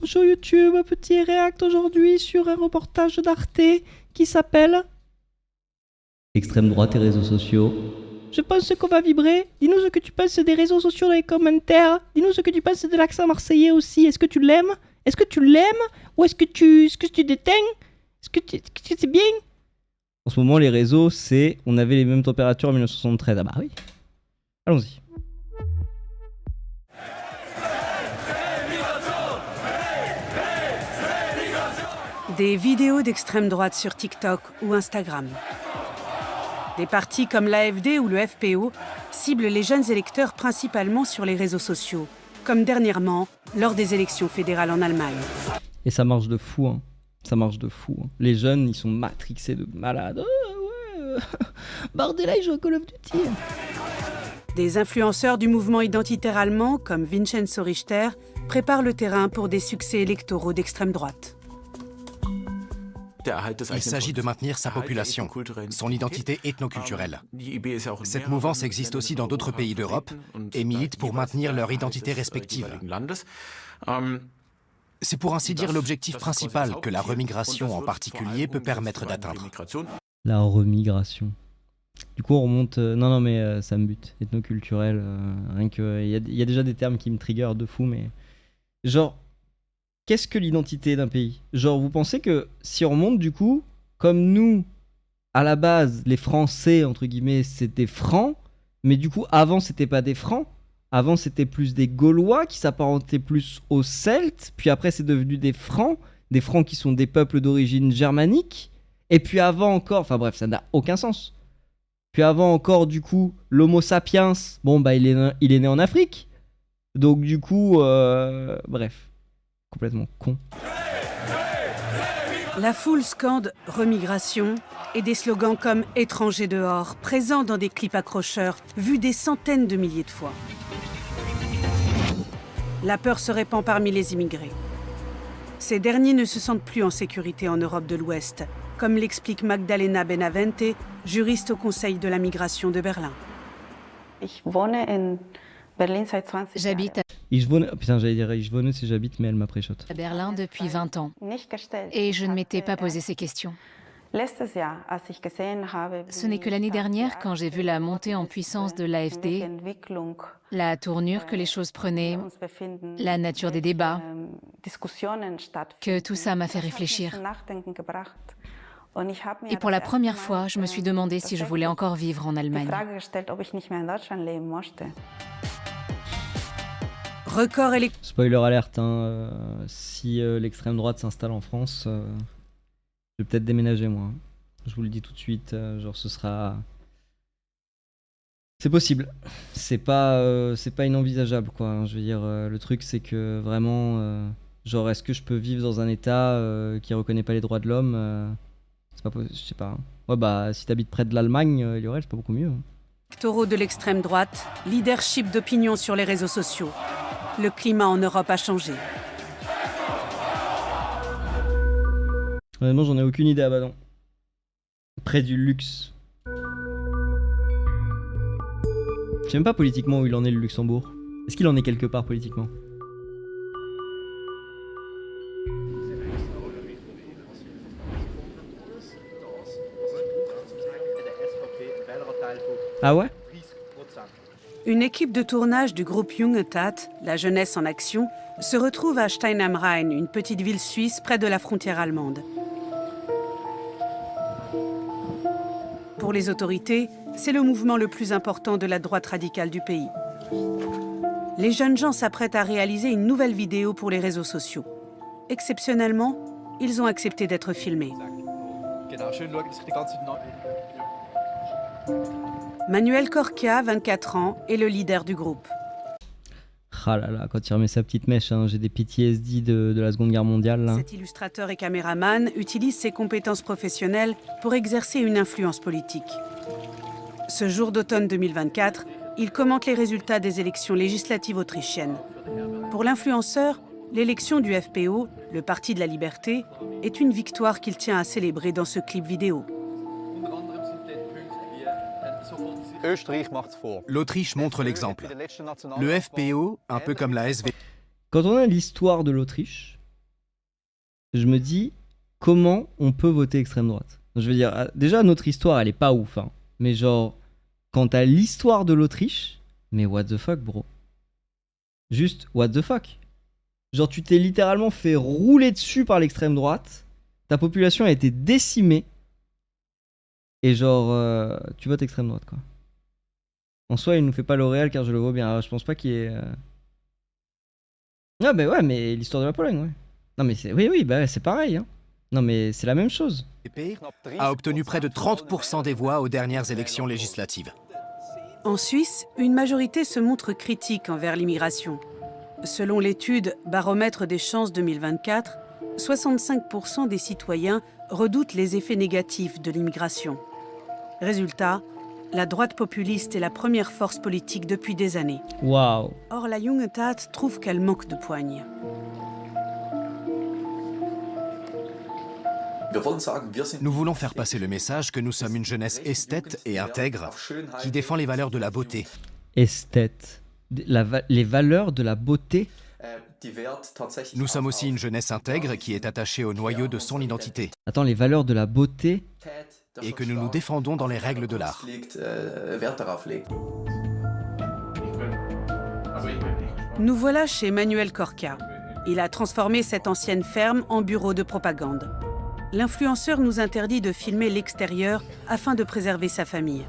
sur YouTube, petit réact aujourd'hui sur un reportage d'Arte qui s'appelle Extrême droite et réseaux sociaux. Je pense qu'on va vibrer. Dis-nous ce que tu penses des réseaux sociaux dans les commentaires. Dis-nous ce que tu penses de l'accent marseillais aussi. Est-ce que tu l'aimes? Est-ce que tu l'aimes? Ou est-ce que tu déteignes? Est-ce que c'est bien? En ce moment, les réseaux, c'est... On avait les mêmes températures en 1973. Ah bah oui. Allons-y. Des vidéos d'extrême droite sur TikTok ou Instagram. Des partis comme l'AfD ou le FPO ciblent les jeunes électeurs principalement sur les réseaux sociaux, comme dernièrement lors des élections fédérales en Allemagne. Et ça marche de fou, hein. Ça marche de fou. Hein. Les jeunes, ils sont matrixés de malades. Oh, ouais. Bardella, il joue à Call of Duty. Des influenceurs du mouvement identitaire allemand, comme Vincenzo Richter, préparent le terrain pour des succès électoraux d'extrême droite. Il s'agit de maintenir sa population, son identité ethnoculturelle. Cette mouvance existe aussi dans d'autres pays d'Europe et milite pour maintenir leur identité respective. C'est pour ainsi dire l'objectif principal que la remigration en particulier peut permettre d'atteindre. La remigration. Du coup, on remonte... Non, mais ça me bute. Ethnoculturel, rien que... Il y a déjà des termes qui me triggerent de fou, mais... Genre... Qu'est-ce que l'identité d'un pays? Genre, vous pensez que si on remonte du coup, comme nous, à la base, les Français, entre guillemets, c'était francs, mais du coup, avant, c'était pas des francs. Avant, c'était plus des Gaulois qui s'apparentaient plus aux Celtes, puis après, c'est devenu des Francs qui sont des peuples d'origine germanique, et puis avant encore, enfin bref, ça n'a aucun sens. Puis avant encore, du coup, l'Homo sapiens, bon, bah, il est né en Afrique. Donc, du coup, bref. Complètement con. La foule scande « remigration » et des slogans comme « étrangers dehors » présents dans des clips accrocheurs vus des centaines de milliers de fois. La peur se répand parmi les immigrés. Ces derniers ne se sentent plus en sécurité en Europe de l'Ouest, comme l'explique Magdalena Benavente, juriste au Conseil de la migration de Berlin. J'habite Putain, j'allais dire ich wohne si j'habite, mais elle m'a pré-shot. à Berlin depuis 20 ans et je ne m'étais pas posé ces questions. Ce n'est que l'année dernière, quand j'ai vu la montée en puissance de l'AfD, la tournure que les choses prenaient, la nature des débats, que tout ça m'a fait réfléchir. Et pour la première fois, je me suis demandé si je voulais encore vivre en Allemagne. Record électoral. Spoiler alerte, hein, si l'extrême droite s'installe en France, je vais peut-être déménager moi. Hein. Je vous le dis tout de suite, genre ce sera... C'est possible. C'est pas inenvisageable quoi. Hein. Je veux dire, le truc c'est que vraiment, genre est-ce que je peux vivre dans un état qui reconnaît pas les droits de l'homme c'est pas possible, je sais pas. Hein. Ouais bah si t'habites près de l'Allemagne, il y aurait, c'est pas beaucoup mieux. Hein. Électoraux de l'extrême droite, leadership d'opinion sur les réseaux sociaux. Le climat en Europe a changé. Honnêtement, j'en ai aucune idée. Ah bah non. Près du luxe. Je sais même pas politiquement où il en est le Luxembourg. Est-ce qu'il en est quelque part politiquement? Ah ouais? Une équipe de tournage du groupe Junge Tat, la jeunesse en action, se retrouve à Stein am Rhein, une petite ville suisse près de la frontière allemande. Pour les autorités, c'est le mouvement le plus important de la droite radicale du pays. Les jeunes gens s'apprêtent à réaliser une nouvelle vidéo pour les réseaux sociaux. Exceptionnellement, ils ont accepté d'être filmés. Manuel Corkia, 24 ans, est le leader du groupe. Ah là là, quand il remet sa petite mèche, hein, j'ai des PTSD de la Seconde Guerre mondiale. Là. Cet illustrateur et caméraman utilise ses compétences professionnelles pour exercer une influence politique. Ce jour d'automne 2024, il commente les résultats des élections législatives autrichiennes. Pour l'influenceur, l'élection du FPO, le Parti de la Liberté, est une victoire qu'il tient à célébrer dans ce clip vidéo. L'Autriche montre l'exemple. Le FPO, un peu comme la SV. Quand on a l'histoire de l'Autriche, je me dis, comment on peut voter extrême droite? Je veux dire, déjà, notre histoire, elle est pas ouf, hein. Mais genre, quant à l'histoire de l'Autriche, mais what the fuck, bro? Juste, what the fuck? Genre, tu t'es littéralement fait rouler dessus par l'extrême droite, ta population a été décimée, et genre, tu votes extrême droite, quoi. En soi, il nous fait pas l'Oréal car je le vois bien. Alors, je pense pas qu'il y ait. Ah, bah ouais, mais l'histoire de la Pologne, ouais. Non, mais c'est. Oui, bah c'est pareil, hein. Non, mais c'est la même chose. A obtenu près de 30% des voix aux dernières élections législatives. En Suisse, une majorité se montre critique envers l'immigration. Selon l'étude Baromètre des chances 2024, 65% des citoyens redoutent les effets négatifs de l'immigration. Résultat, la droite populiste est la première force politique depuis des années. Waouh. Or, la Junge Tat trouve qu'elle manque de poigne. Nous voulons faire passer le message que nous sommes une jeunesse esthète et intègre qui défend les valeurs de la beauté. Esthète. Les valeurs de la beauté. Nous sommes aussi une jeunesse intègre qui est attachée au noyau de son identité Attends, les valeurs de la beauté. et que nous nous défendons dans les règles de l'art. Nous voilà chez Manuel Corca. Il a transformé cette ancienne ferme en bureau de propagande. L'influenceur nous interdit de filmer l'extérieur afin de préserver sa famille.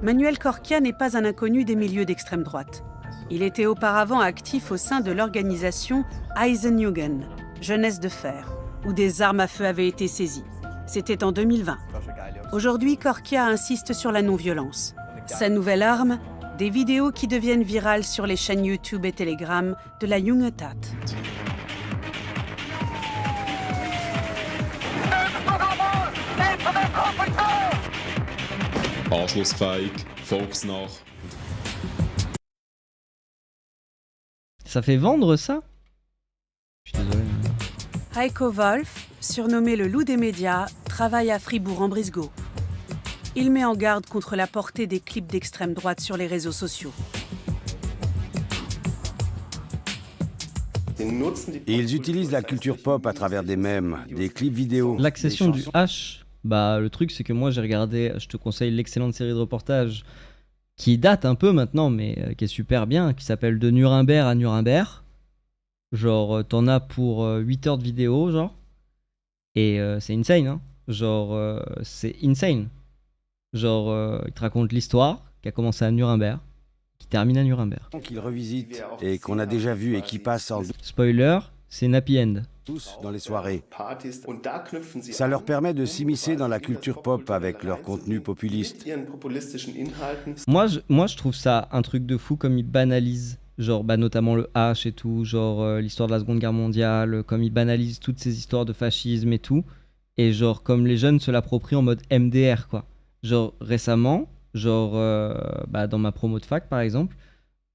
Manuel Corca n'est pas un inconnu des milieux d'extrême droite. Il était auparavant actif au sein de l'organisation Eisenjugend, Jeunesse de fer, où des armes à feu avaient été saisies. C'était en 2020. Aujourd'hui, Corca insiste sur la non-violence. Sa nouvelle arme, des vidéos qui deviennent virales sur les chaînes YouTube et Telegram de la Junge Tat. Anschlussfähig, volksnah. Ça fait vendre ça? Je suis désolé. Heiko Wolf, surnommé le loup des médias, travaille à Fribourg-en-Brisgau. Il met en garde contre la portée des clips d'extrême droite sur les réseaux sociaux. Ils utilisent la culture pop à travers des mèmes, des clips vidéo. L'accession du H, bah le truc c'est que moi j'ai regardé, je te conseille l'excellente série de reportages qui date un peu maintenant mais qui est super bien, qui s'appelle De Nuremberg à Nuremberg. Genre t'en as pour 8 heures de vidéo genre. Et c'est insane hein. Genre c'est insane. Genre il te raconte l'histoire qui a commencé à Nuremberg, qui termine à Nuremberg. Qu'ils revisitent et qu'on a déjà vu et qui passent en Spoiler, c'est un happy end. tous dans les soirées. Ça leur permet de s'immiscer dans la culture pop avec leur contenu populiste. Moi je trouve ça un truc de fou comme ils banalisent, genre bah, notamment le H et tout, genre l'histoire de la Seconde Guerre mondiale, comme ils banalisent toutes ces histoires de fascisme et tout, et genre comme les jeunes se l'approprient en mode MDR quoi. Genre récemment, genre bah, dans ma promo de fac par exemple,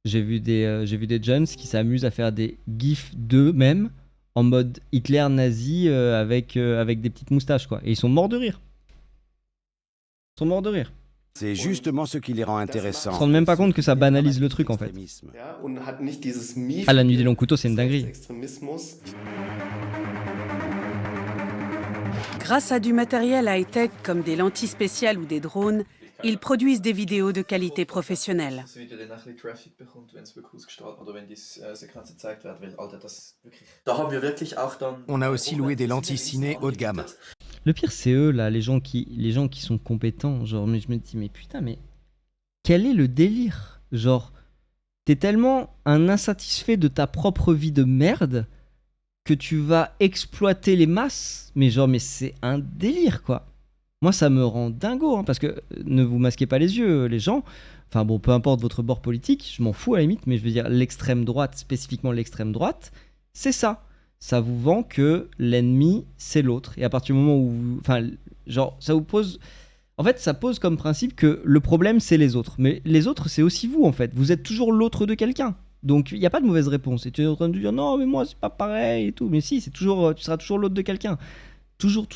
j'ai vu des jeunes qui s'amusent à faire des gifs d'eux-mêmes en mode Hitler nazi avec des petites moustaches quoi. Et ils sont morts de rire. Ils sont morts de rire. C'est justement ce qui les rend Ils se intéressants. rendent même pas compte que ça banalise le truc en fait. Ah, la nuit des longs couteaux, c'est une dinguerie. Grâce à du matériel high-tech comme des lentilles spéciales ou des drones, ils produisent des vidéos de qualité professionnelle. On a aussi loué des lentilles ciné haut de gamme. Le pire, c'est eux, là, les gens qui sont compétents. Genre, mais je me dis, mais putain, mais quel est le délire? Genre, t'es tellement un insatisfait de ta propre vie de merde que tu vas exploiter les masses. Mais genre, mais c'est un délire, quoi. Moi, ça me rend dingo, hein, parce que ne vous masquez pas les yeux, les gens. Enfin bon, peu importe votre bord politique, je m'en fous à la limite, mais je veux dire, l'extrême droite, spécifiquement l'extrême droite, c'est ça. Ça vous vend que l'ennemi, c'est l'autre. Et à partir du moment où... Enfin, genre, ça vous pose... En fait, ça pose comme principe que le problème, c'est les autres. Mais les autres, c'est aussi vous, en fait. Vous êtes toujours l'autre de quelqu'un. Donc, il n'y a pas de mauvaise réponse. Et tu es en train de dire, non, mais moi, c'est pas pareil et tout. Mais si, c'est toujours, tu seras toujours l'autre de quelqu'un. Toujours.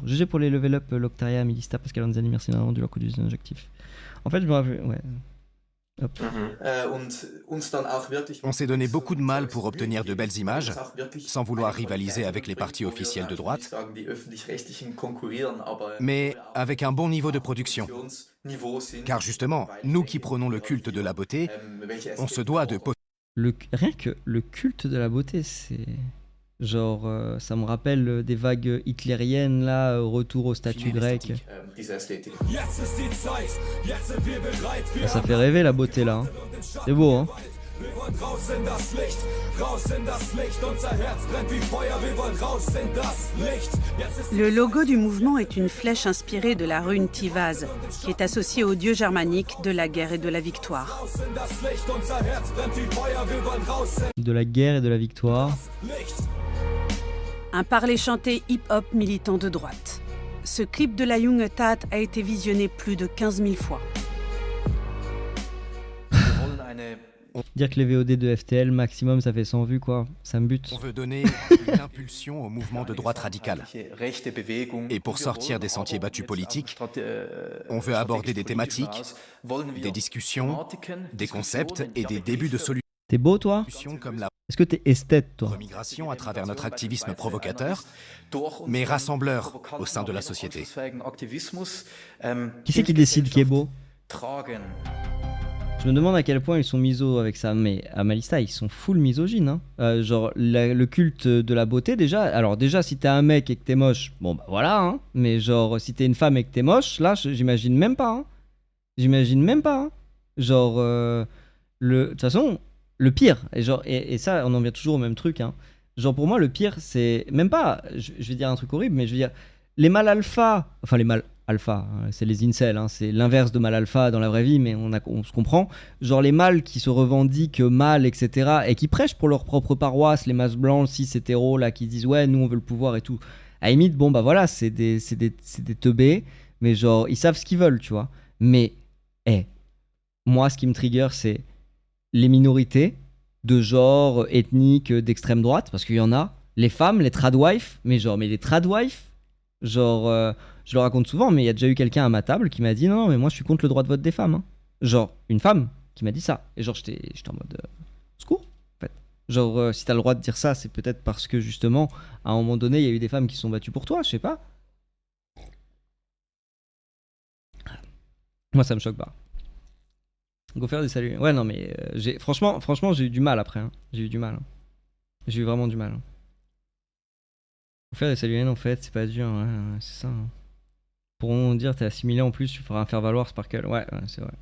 GG pour les level up, Loctaria, Milista, Pascal Anzani, merci d'avoir rendu leur coup d'usine injectif. En fait, je me rappelle... Ouais. Hop. On s'est donné beaucoup de mal pour obtenir de belles images, sans vouloir rivaliser avec les partis officiels de droite, mais avec un bon niveau de production. Car justement, nous qui prônons le culte de la beauté, on se doit de... Rien que le culte de la beauté, c'est... Genre, ça me rappelle des vagues hitlériennes, là, retour au statut grec. Ah, ça fait rêver la beauté, là. Hein. C'est beau, hein. Le logo du mouvement est une flèche inspirée de la rune Tivaz, qui est associée au dieu germanique de la guerre et de la victoire. De la guerre et de la victoire. Un parler chanté hip-hop militant de droite. Ce clip de la Junge Tat a été visionné plus de 15 000 fois. Dire que les VOD de FTL, maximum, ça fait 100 vues, quoi. Ça me bute. On veut donner une impulsion au mouvement de droite radicale. Et pour sortir des sentiers battus politiques, on veut aborder des thématiques, des discussions, des concepts et des débuts de solutions. T'es beau, toi? Comme la Est-ce que t'es esthète, toi? remigration à travers notre activisme provocateur, mais rassembleur au sein de la société. Qui c'est qui décide qui est beau? Je me demande à quel point ils sont miso avec ça, mais à Malista, ils sont full misogynes. Hein. Genre, le culte de la beauté, déjà. Alors, déjà, si t'es un mec et que t'es moche, bon, bah voilà, hein. Mais genre, si t'es une femme et que t'es moche, là, j'imagine même pas. Hein. J'imagine même pas. Hein. Genre, de toute façon, le pire, et ça, on en vient toujours au même truc. Hein. Genre, pour moi, le pire, c'est même pas. Je vais dire un truc horrible, mais je veux dire, les mâles alpha, enfin, les mâles. Alpha, c'est les incels, hein, c'est l'inverse de mâle alpha dans la vraie vie, mais on se comprend. Genre les mâles qui se revendiquent mâles, etc., et qui prêchent pour leur propre paroisse, les masses blancs, cis hétéros, là, qui disent ouais, nous on veut le pouvoir et tout. À limite, bon bah voilà, c'est des teubés, mais genre ils savent ce qu'ils veulent, tu vois. Mais, moi ce qui me trigger, c'est les minorités de genre ethnique, d'extrême droite, parce qu'il y en a, les femmes, les tradwives, mais les tradwives, genre. Je le raconte souvent, mais il y a déjà eu quelqu'un à ma table qui m'a dit non, mais moi je suis contre le droit de vote des femmes. Hein. Genre, une femme qui m'a dit ça. Et genre, j'étais en mode secours, en fait. Genre, si t'as le droit de dire ça, c'est peut-être parce que justement, à un moment donné, il y a eu des femmes qui se sont battues pour toi, je sais pas. Moi, ça me choque pas. Go faire des saluts. Ouais, non, mais franchement, j'ai eu du mal après. Hein. J'ai eu du mal. Hein. J'ai eu vraiment du mal. Hein. Go faire des saluts, en fait, c'est pas dur. Ouais, c'est ça. Hein. Pourront dire t'es assimilé en plus, tu feras un faire valoir Sparkle. Ouais, c'est vrai.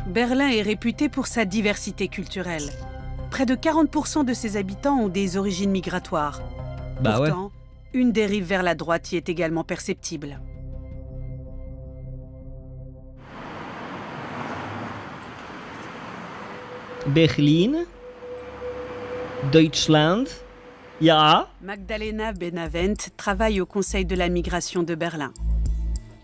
Berlin est réputé pour sa diversité culturelle. Près de 40% de ses habitants ont des origines migratoires. Bah pourtant, une dérive vers la droite y est également perceptible. Berlin, Deutschland. Ja. Magdalena Benavent travaille au Conseil de la migration de Berlin.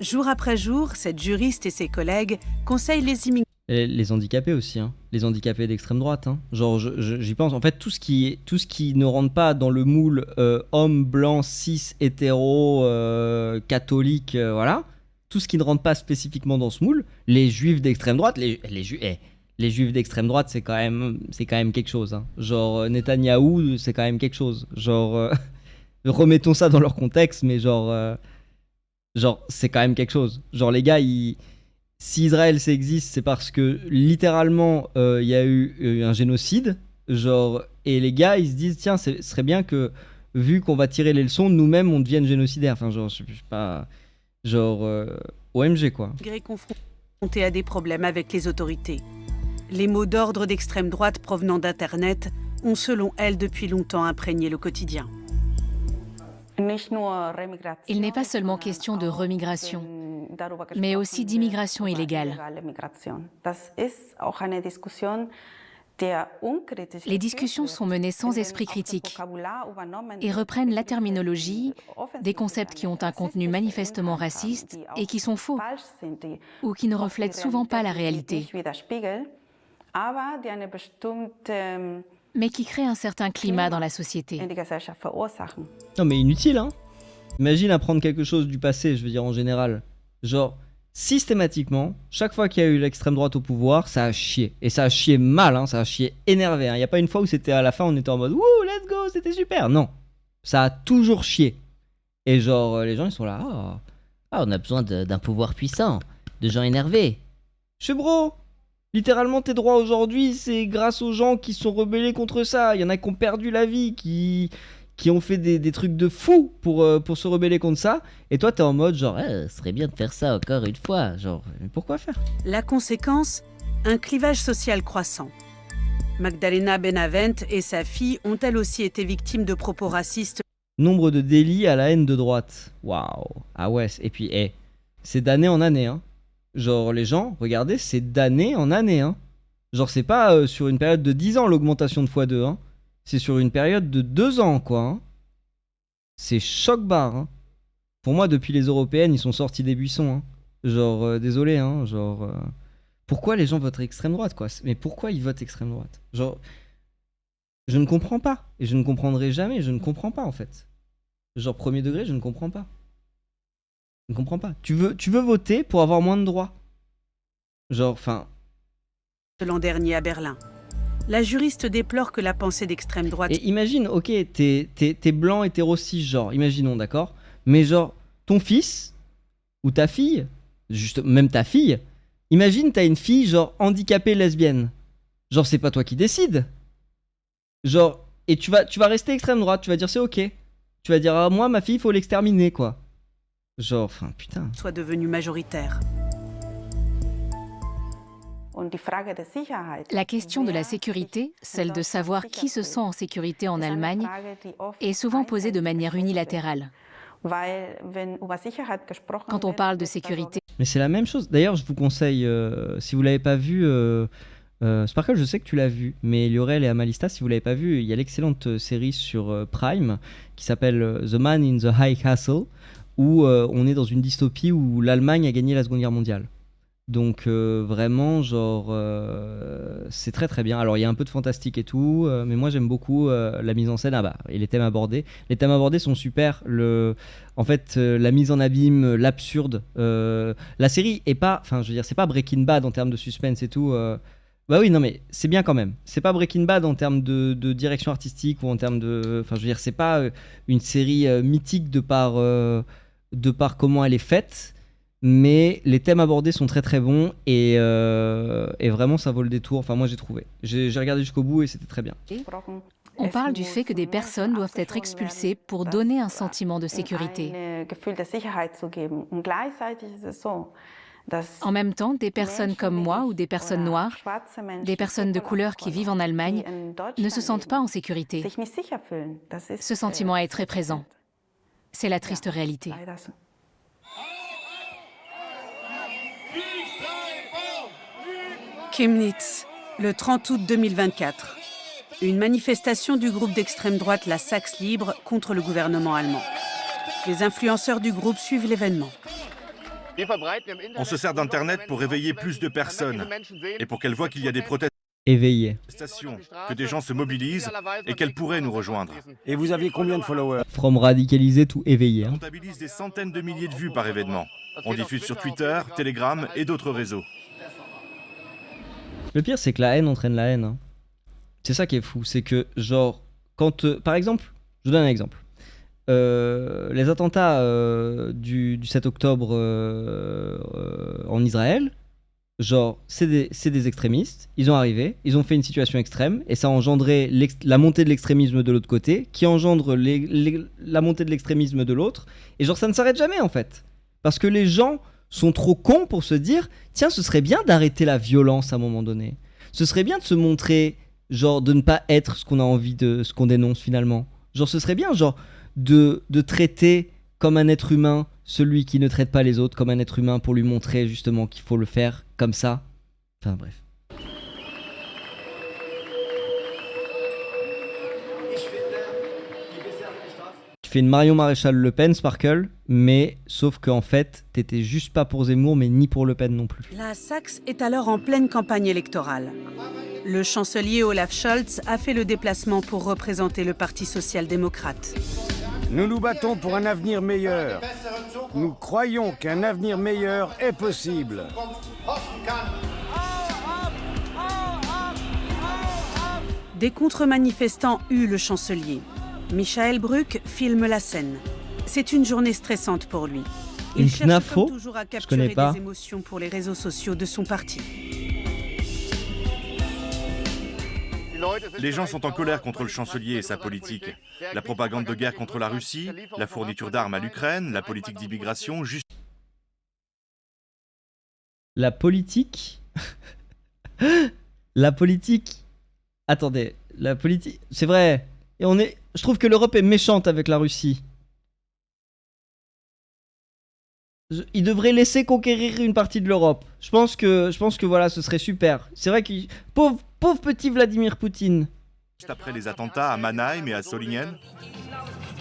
Jour après jour, cette juriste et ses collègues conseillent les immigrés. Les handicapés aussi, hein. Les handicapés d'extrême droite. Hein. Genre, j'y pense. En fait, tout ce qui ne rentre pas dans le moule homme, blanc, cis, hétéro, catholique, voilà. Tout ce qui ne rentre pas spécifiquement dans ce moule, les juifs d'extrême droite, les juifs d'extrême droite, c'est quand même quelque chose. Hein. Genre, Netanyahou, c'est quand même quelque chose. Genre, remettons ça dans leur contexte, mais genre, c'est quand même quelque chose. Genre, les gars, si Israël existe, c'est parce que littéralement, il y a eu un génocide. Genre, et les gars, ils se disent, tiens, ce serait bien que, vu qu'on va tirer les leçons, nous-mêmes, on devienne génocidaires. Enfin, genre, je sais pas. Genre, OMG, quoi. Confrontés à des problèmes avec les autorités. Les mots d'ordre d'extrême droite provenant d'Internet ont, selon elle, depuis longtemps imprégné le quotidien. Il n'est pas seulement question de remigration, mais aussi d'immigration illégale. Les discussions sont menées sans esprit critique et reprennent la terminologie, des concepts qui ont un contenu manifestement raciste et qui sont faux, ou qui ne reflètent souvent pas la réalité, mais qui créent un certain climat dans la société. Non mais inutile, hein. Imagine apprendre quelque chose du passé, je veux dire en général. Genre, systématiquement, chaque fois qu'il y a eu l'extrême droite au pouvoir, ça a chié. Et ça a chié mal, hein, ça a chié énervé. Il n'y a pas une fois où c'était à la fin, on était en mode « Wouh, let's go, c'était super !» Non, ça a toujours chié. Et genre, les gens, ils sont là « Ah, on a besoin d'un pouvoir puissant, de gens énervés. » Je fais bro, littéralement, tes droits aujourd'hui, c'est grâce aux gens qui se sont rebellés contre ça. Il y en a qui ont perdu la vie, qui ont fait des trucs de fou pour se rebeller contre ça. Et toi, t'es en mode genre, ce serait bien de faire ça encore une fois. Genre, mais pourquoi faire ? La conséquence, un clivage social croissant. Magdalena Benavent et sa fille ont elles aussi été victimes de propos racistes. Nombre de délits à la haine de droite. Waouh. Ah ouais, et puis, c'est d'année en année, hein. Genre, les gens, regardez, c'est d'année en année, hein. Genre, c'est pas sur une période de 10 ans l'augmentation de x2, hein. C'est sur une période de 2 ans, quoi, hein. C'est choc-barre, hein. Pour moi, depuis les européennes, ils sont sortis des buissons, hein. Genre, désolé, hein, genre... Pourquoi les gens votent extrême droite, quoi ? Mais pourquoi ils votent extrême droite ? Genre, je ne comprends pas. Et je ne comprendrai jamais, je ne comprends pas, en fait. Genre, premier degré, je ne comprends pas. Je ne comprends pas. Tu veux voter pour avoir moins de droits. Genre, enfin... L'an dernier à Berlin. La juriste déplore que la pensée d'extrême droite... Et imagine, ok, t'es blanc, hétéro, cisgenre, imaginons, d'accord ? Mais genre, ton fils, ou ta fille, juste même ta fille, imagine t'as une fille genre handicapée lesbienne. Genre, c'est pas toi qui décides. Genre, et tu vas rester extrême droite, tu vas dire c'est ok. Tu vas dire, ah, moi, ma fille, faut l'exterminer, quoi. Genre, enfin, putain. Soit devenue majoritaire. La question de la sécurité, celle de savoir qui se sent en sécurité en Allemagne, est souvent posée de manière unilatérale. Quand on parle de sécurité... Mais c'est la même chose. D'ailleurs, je vous conseille, si vous l'avez pas vu, Sparkle, je sais que tu l'as vu, mais Liorel et Amalista, si vous l'avez pas vu, il y a l'excellente série sur Prime qui s'appelle The Man in the High Castle, où on est dans une dystopie où l'Allemagne a gagné la Seconde Guerre mondiale. Donc vraiment, genre, c'est très très bien. Alors il y a un peu de fantastique et tout, mais moi j'aime beaucoup la mise en scène et les thèmes abordés. Les thèmes abordés sont super. En fait, la mise en abîme, l'absurde. La série est pas, enfin je veux dire, c'est pas Breaking Bad en termes de suspense et tout. Bah oui, non mais c'est bien quand même. C'est pas Breaking Bad en termes de direction artistique ou en termes de, enfin je veux dire, c'est pas une série mythique de par comment elle est faite. Mais les thèmes abordés sont très très bons et vraiment ça vaut le détour. Enfin moi j'ai trouvé. J'ai regardé jusqu'au bout et c'était très bien. On parle du fait que des personnes doivent être expulsées pour donner un sentiment de sécurité. En même temps, des personnes comme moi ou des personnes noires, des personnes de couleur qui vivent en Allemagne, ne se sentent pas en sécurité. Ce sentiment est très présent. C'est la triste réalité. Chemnitz, le 30 août 2024. Une manifestation du groupe d'extrême droite La Saxe Libre contre le gouvernement allemand. Les influenceurs du groupe suivent l'événement. On se sert d'Internet pour réveiller plus de personnes et pour qu'elles voient qu'il y a des Éveillé. protestations, que des gens se mobilisent et qu'elles pourraient nous rejoindre. Et vous aviez combien de followers ? From radicalisé to éveillé. On Hein. comptabilise des centaines de milliers de vues par événement. On diffuse sur Twitter, Telegram et d'autres réseaux. Le pire, c'est que la haine entraîne la haine. Hein. C'est ça qui est fou. C'est que, genre, quand. Par exemple, je vous donne un exemple. Les attentats du 7 octobre en Israël, genre, c'est des extrémistes. Ils ont arrivé, ils ont fait une situation extrême, et ça a engendré la montée de l'extrémisme de l'autre côté, qui engendre la montée de l'extrémisme de l'autre. Et genre, ça ne s'arrête jamais, en fait. Parce que les gens sont trop cons pour se dire tiens, ce serait bien d'arrêter la violence à un moment donné. Ce serait bien de se montrer, genre, de ne pas être ce qu'on a envie de, ce qu'on dénonce finalement. Genre, ce serait bien, genre, de traiter comme un être humain celui qui ne traite pas les autres comme un être humain pour lui montrer justement qu'il faut le faire comme ça. Enfin, bref. Tu fais une Marion Maréchal Le Pen, Sparkle, mais sauf qu'en fait, t'étais juste pas pour Zemmour, mais ni pour Le Pen non plus. La Saxe est alors en pleine campagne électorale. Le chancelier Olaf Scholz a fait le déplacement pour représenter le Parti social-démocrate. Nous nous battons pour un avenir meilleur. Nous croyons qu'un avenir meilleur est possible. Des contre-manifestants huent le chancelier. Michael Bruck filme la scène. C'est une journée stressante pour lui. Il cherche Knafo, comme toujours à je connais capturer pas. des émotions pour les réseaux sociaux de son parti. Les gens sont en colère contre le chancelier et sa politique. La propagande de guerre contre la Russie, la fourniture d'armes à l'Ukraine, la politique d'immigration, juste... La politique. La politique. Attendez, la politique. C'est vrai. Et je trouve que l'Europe est méchante avec la Russie. Il devrait laisser conquérir une partie de l'Europe. Je pense que voilà, ce serait super. C'est vrai que pauvre petit Vladimir Poutine. après les attentats à Mannheim et à Solingen.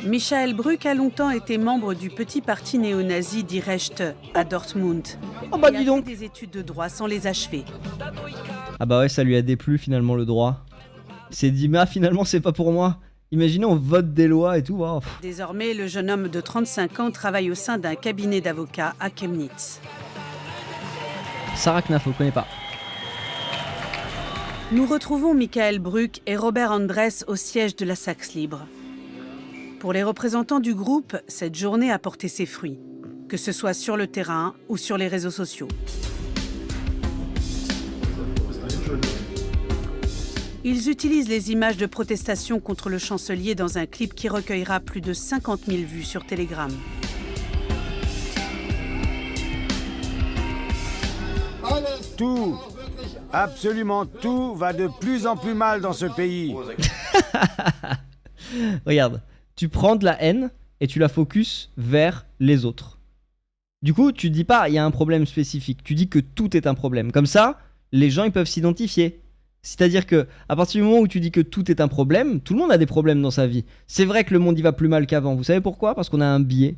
Michael Bruck a longtemps été membre du petit parti néo-nazi Die Rechte à Dortmund. Oh bah Il dis a donc. fait des études de droit sans les achever. Ah bah ouais, ça lui a déplu finalement le droit. Il s'est dit, mais ah, finalement c'est pas pour moi. Imaginez, on vote des lois et tout. Oh, pff. Désormais, le jeune homme de 35 ans travaille au sein d'un cabinet d'avocats à Chemnitz. Sarah Knaf, on connaît pas. Nous retrouvons Michael Bruck et Robert Andres au siège de la Saxe Libre. Pour les représentants du groupe, cette journée a porté ses fruits, que ce soit sur le terrain ou sur les réseaux sociaux. Ils utilisent les images de protestation contre le chancelier dans un clip qui recueillera plus de 50 000 vues sur Telegram. Tout, absolument tout va de plus en plus mal dans ce pays. Regarde, tu prends de la haine et tu la focuses vers les autres. Du coup, tu dis pas il y a un problème spécifique, tu dis que tout est un problème. Comme ça, les gens ils peuvent s'identifier. C'est-à-dire que à partir du moment où tu dis que tout est un problème, tout le monde a des problèmes dans sa vie. C'est vrai que le monde y va plus mal qu'avant. Vous savez pourquoi? Parce qu'on a un biais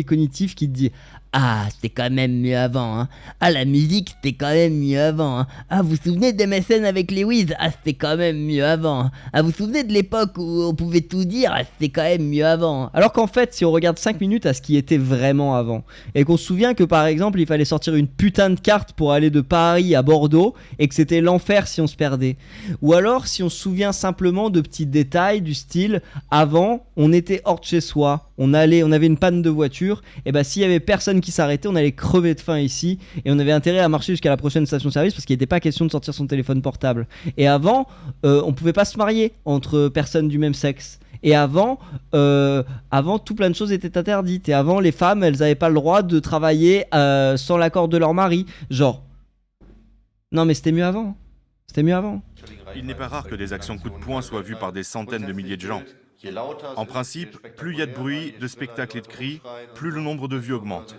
cognitif qui te dit ah, c'était quand même mieux avant, hein. Ah, la musique, c'était quand même mieux avant, hein. Ah, vous vous souvenez des MSN avec les Wiz? Ah, c'était quand même mieux avant, hein. Ah, vous vous souvenez de l'époque où on pouvait tout dire? Ah, c'était quand même mieux avant, hein. Alors qu'en fait, si on regarde 5 minutes à ce qui était vraiment avant, et qu'on se souvient que par exemple, il fallait sortir une putain de carte pour aller de Paris à Bordeaux, et que c'était l'enfer si on se perdait. Ou alors, si on se souvient simplement de petits détails du style, avant, on était hors de chez soi, on avait une panne de voiture, et bah s'il y avait personne qui s'arrêtait, on allait crever de faim ici, et on avait intérêt à marcher jusqu'à la prochaine station-service parce qu'il n'était pas question de sortir son téléphone portable. Et avant, on pouvait pas se marier entre personnes du même sexe. Et avant, tout plein de choses étaient interdites. Et avant, les femmes, elles avaient pas le droit de travailler sans l'accord de leur mari. Genre, non mais c'était mieux avant. C'était mieux avant. Il n'est pas rare que des actions coup de poing soient vues par des centaines de milliers de gens. En principe, plus il y a de bruit, de spectacles et de cris, plus le nombre de vues augmente.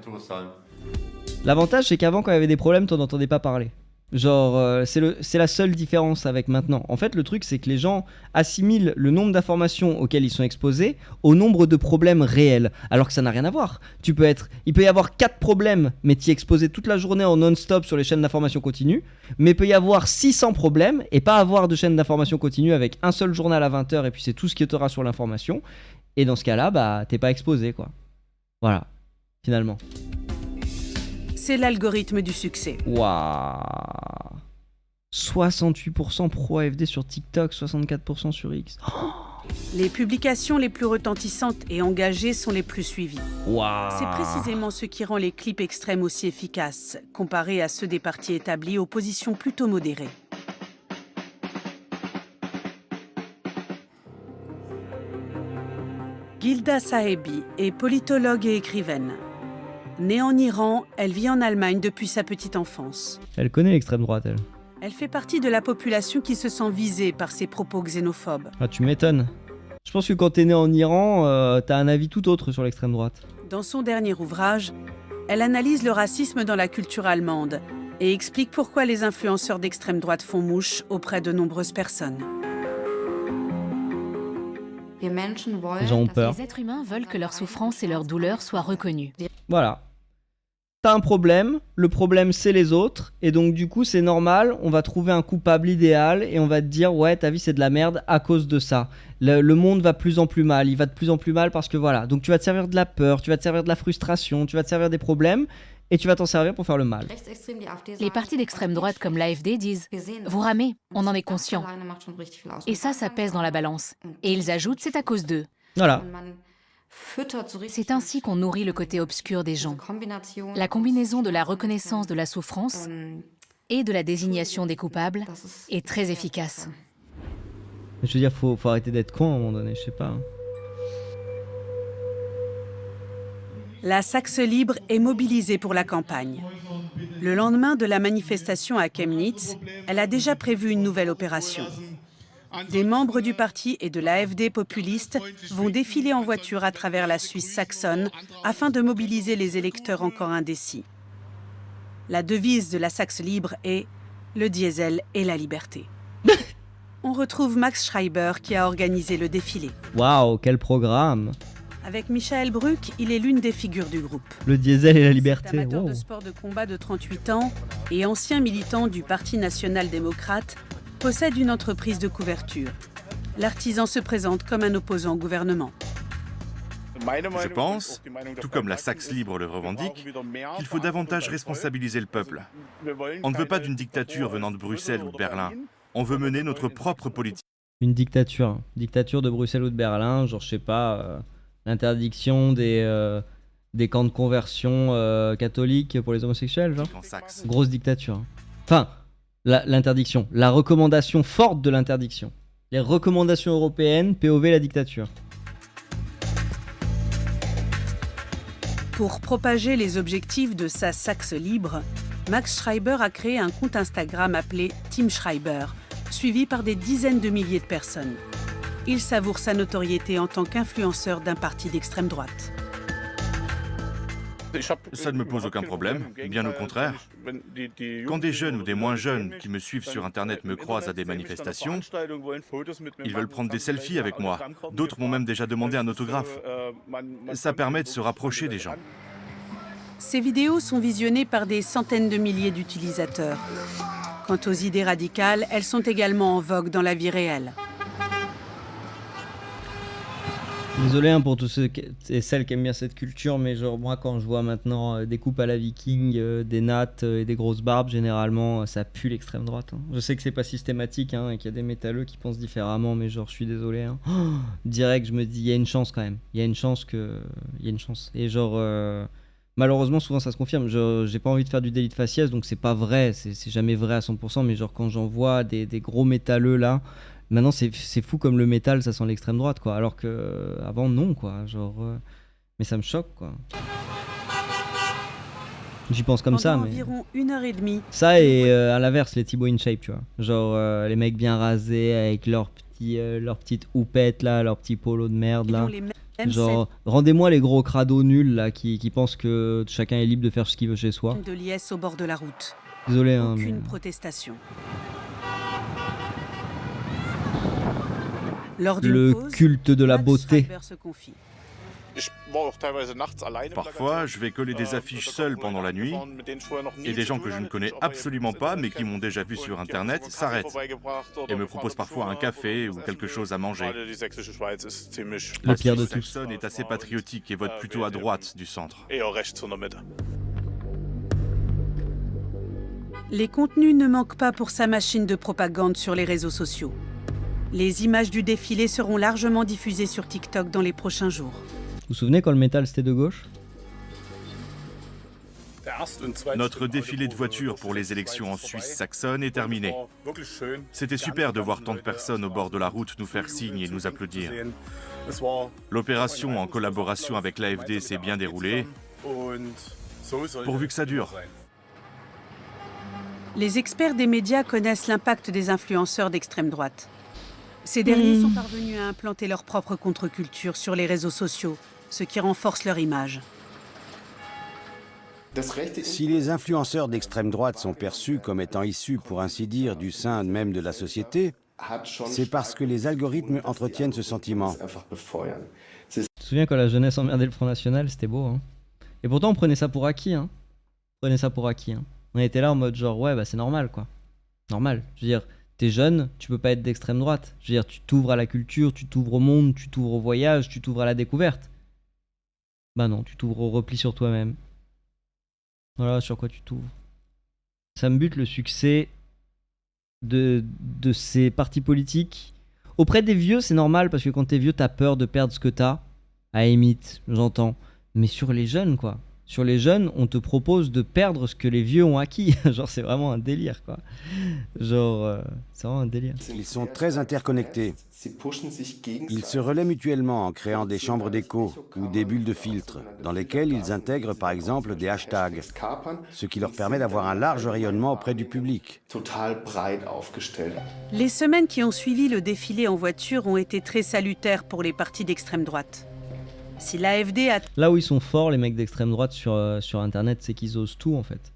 L'avantage, c'est qu'avant, quand il y avait des problèmes, t'en entendais pas parler. Genre, c'est la seule différence avec maintenant. En fait, le truc, c'est que les gens assimilent le nombre d'informations auxquelles ils sont exposés au nombre de problèmes réels. Alors que ça n'a rien à voir. Il peut y avoir 4 problèmes, mais t'y exposer toute la journée en non-stop sur les chaînes d'information continue. Mais il peut y avoir 600 problèmes et pas avoir de chaîne d'information continue avec un seul journal à 20h et puis c'est tout ce qui t'aura sur l'information. Et dans ce cas-là, bah, t'es pas exposé, quoi. Voilà, finalement. C'est l'algorithme du succès. Waouh, 68% pro-AfD sur TikTok, 64% sur X. Oh, Les publications les plus retentissantes et engagées sont les plus suivies. waouh. C'est précisément ce qui rend les clips extrêmes aussi efficaces, comparés à ceux des partis établis aux positions plutôt modérées. Gilda Saebi est politologue et écrivaine. Née en Iran, elle vit en Allemagne depuis sa petite enfance. Elle connaît l'extrême droite, elle. Elle fait partie de la population qui se sent visée par ses propos xénophobes. Ah, tu m'étonnes. Je pense que quand t'es né en Iran, t'as un avis tout autre sur l'extrême droite. Dans son dernier ouvrage, elle analyse le racisme dans la culture allemande et explique pourquoi les influenceurs d'extrême droite font mouche auprès de nombreuses personnes. Les gens ont peur. Les êtres humains veulent que leur souffrance et leur douleur soient reconnues. Voilà. t'as un problème, le problème c'est les autres, et donc du coup c'est normal, on va trouver un coupable idéal, et on va te dire ouais ta vie c'est de la merde à cause de ça. Le monde va de plus en plus mal, il va de plus en plus mal parce que voilà. Donc tu vas te servir de la peur, tu vas te servir de la frustration, tu vas te servir des problèmes, et tu vas t'en servir pour faire le mal. Les partis d'extrême droite comme l'AfD disent « Vous ramez, on en est conscient ». Et ça pèse dans la balance. Et ils ajoutent « C'est à cause d'eux ». Voilà. C'est ainsi qu'on nourrit le côté obscur des gens. La combinaison de la reconnaissance de la souffrance et de la désignation des coupables est très efficace. Je veux dire, faut arrêter d'être con à un moment donné, je sais pas. La Saxe Libre est mobilisée pour la campagne. Le lendemain de la manifestation à Chemnitz, elle a déjà prévu une nouvelle opération. Des membres du parti et de l'AfD populiste vont défiler en voiture à travers la Suisse saxonne afin de mobiliser les électeurs encore indécis. La devise de la Saxe Libre est « Le diesel et la liberté ». On retrouve Max Schreiber qui a organisé le défilé. Waouh, quel programme! Avec Michael Bruck, il est l'une des figures du groupe. Le diesel et la liberté. Cet amateur Wow. de sport de combat de 38 ans et ancien militant du Parti national-démocrate possède une entreprise de couverture. L'artisan se présente comme un opposant au gouvernement. Je pense, tout comme la Saxe Libre le revendique, qu'il faut davantage responsabiliser le peuple. On ne veut pas d'une dictature venant de Bruxelles ou de Berlin. On veut mener notre propre politique. Une dictature. Dictature de Bruxelles ou de Berlin, genre je sais pas, l'interdiction des camps de conversion catholiques pour les homosexuels, genre. En Saxe. Grosse dictature. Enfin, l'interdiction. La recommandation forte de l'interdiction. Les recommandations européennes, POV la dictature. Pour propager les objectifs de sa Saxe Libre, Max Schreiber a créé un compte Instagram appelé Team Schreiber, suivi par des dizaines de milliers de personnes. Il savoure sa notoriété en tant qu'influenceur d'un parti d'extrême droite. Ça ne me pose aucun problème, bien au contraire. Quand des jeunes ou des moins jeunes qui me suivent sur Internet me croisent à des manifestations, ils veulent prendre des selfies avec moi. D'autres m'ont même déjà demandé un autographe. Ça permet de se rapprocher des gens. Ces vidéos sont visionnées par des centaines de milliers d'utilisateurs. Quant aux idées radicales, elles sont également en vogue dans la vie réelle. Désolé hein, pour tous ceux et celles qui aiment bien cette culture, mais genre moi quand je vois maintenant des coupes à la viking, des nattes et des grosses barbes, généralement ça pue l'extrême droite. Hein. Je sais que c'est pas systématique hein, et qu'il y a des métalleux qui pensent différemment, mais genre je suis désolé. Hein. Oh, direct je me dis il y a une chance quand même, il y a une chance que... Il y a une chance. Et genre malheureusement souvent ça se confirme, j'ai pas envie de faire du délit de faciès donc c'est pas vrai, c'est jamais vrai à 100%, mais genre quand j'en vois des gros métalleux là, maintenant c'est fou comme le métal ça sent l'extrême droite quoi, alors que avant non quoi, genre mais ça me choque quoi. J'y pense comme ça, Pendant mais environ 1h30, ça et à l'inverse les Thibaut InShape tu vois, genre les mecs bien rasés avec leur petite houppette là, leur petit polo de merde ils là. ont les mêmes Genre, rendez-moi les gros crados nuls là qui pensent que chacun est libre de faire ce qu'il veut chez soi. scènes de liesse au bord de la route. Désolé, hein, mais... Aucune protestation. Lors d'une Le pause, culte de la Max beauté. Schreiber se confie. Parfois, je vais coller des affiches seul pendant la nuit, et des gens que je ne connais absolument pas, mais qui m'ont déjà vu sur Internet, s'arrêtent et me proposent parfois un café ou quelque chose à manger. Le La pire de Suisse tous. saxonne est assez patriotique et vote plutôt à droite du centre. Les contenus ne manquent pas pour sa machine de propagande sur les réseaux sociaux. Les images du défilé seront largement diffusées sur TikTok dans les prochains jours. Vous vous souvenez quand le métal c'était de gauche? Notre défilé de voitures pour les élections en Suisse saxonne est terminé. C'était super de voir tant de personnes au bord de la route nous faire signe et nous applaudir. L'opération en collaboration avec l'AfD s'est bien déroulée, pourvu que ça dure. Les experts des médias connaissent l'impact des influenceurs d'extrême droite. Ces derniers sont parvenus à implanter leur propre contre-culture sur les réseaux sociaux, ce qui renforce leur image. Si les influenceurs d'extrême droite sont perçus comme étant issus, pour ainsi dire, du sein même de la société, c'est parce que les algorithmes entretiennent ce sentiment. Tu te souviens quand la jeunesse emmerdait le Front National, c'était beau hein. Et pourtant on prenait ça pour acquis hein. prenait ça pour acquis. Hein. On était là en mode genre, ouais, bah c'est normal, quoi. Normal. Je veux dire, t'es jeune, tu peux pas être d'extrême droite. Je veux dire, tu t'ouvres à la culture, tu t'ouvres au monde, tu t'ouvres au voyage, tu t'ouvres à la découverte. Bah non, tu t'ouvres au repli sur toi-même. Voilà sur quoi tu t'ouvres. Ça me bute le succès de ces partis politiques. Auprès des vieux, c'est normal, parce que quand t'es vieux, t'as peur de perdre ce que t'as. À limite, j'entends. Mais sur les jeunes, quoi. Sur les jeunes, on te propose de perdre ce que les vieux ont acquis. Genre, c'est vraiment un délire, quoi. Genre, c'est vraiment un délire. Ils sont très interconnectés. Ils se relaient mutuellement en créant des chambres d'écho ou des bulles de filtre, dans lesquelles ils intègrent par exemple des hashtags, ce qui leur permet d'avoir un large rayonnement auprès du public. Les semaines qui ont suivi le défilé en voiture ont été très salutaires pour les partis d'extrême droite. Si l'AfD a... Là où ils sont forts, les mecs d'extrême droite sur Internet, c'est qu'ils osent tout, en fait.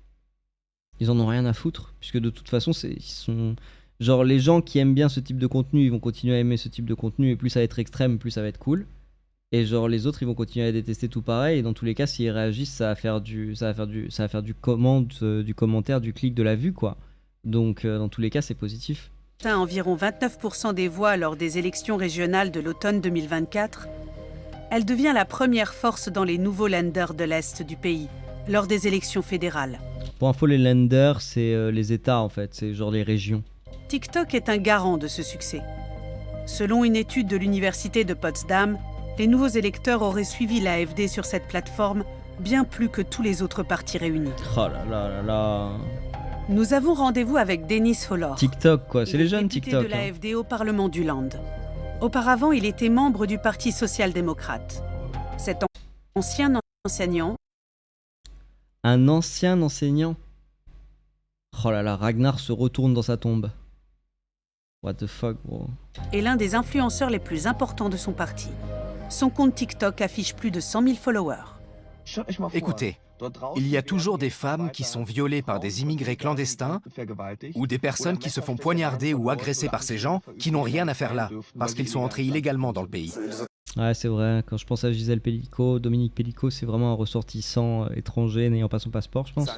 Ils en ont rien à foutre, puisque de toute façon, ils sont... Genre, les gens qui aiment bien ce type de contenu, ils vont continuer à aimer ce type de contenu, et plus ça va être extrême, plus ça va être cool. Et genre, les autres, ils vont continuer à détester tout pareil, et dans tous les cas, s'ils réagissent, ça va faire du commentaire, du clic, de la vue, quoi. Donc, dans tous les cas, c'est positif. Environ 29% des voix lors des élections régionales de l'automne 2024, elle devient la première force dans les nouveaux lenders de l'Est du pays, lors des élections fédérales. Pour info, les lenders, c'est les États, en fait, c'est genre les régions. TikTok est un garant de ce succès. Selon une étude de l'université de Potsdam, les nouveaux électeurs auraient suivi l'AfD sur cette plateforme bien plus que tous les autres partis réunis. Oh là là là là. Nous avons rendez-vous avec Dennis Hollor. TikTok, quoi, c'est les jeunes député TikTok. de l'AfD au Parlement du Land. Auparavant, il était membre du Parti social-démocrate. Cet ancien enseignant... Un ancien enseignant. Oh là là, Ragnar se retourne dans sa tombe. What the fuck, bro. Est l'un des influenceurs les plus importants de son parti. Son compte TikTok affiche plus de 100 000 followers. Écoutez, il y a toujours des femmes qui sont violées par des immigrés clandestins ou des personnes qui se font poignarder ou agresser par ces gens qui n'ont rien à faire là, parce qu'ils sont entrés illégalement dans le pays. Ouais, c'est vrai, quand je pense à Gisèle Pellico, Dominique Pellico, c'est vraiment un ressortissant étranger n'ayant pas son passeport, je pense.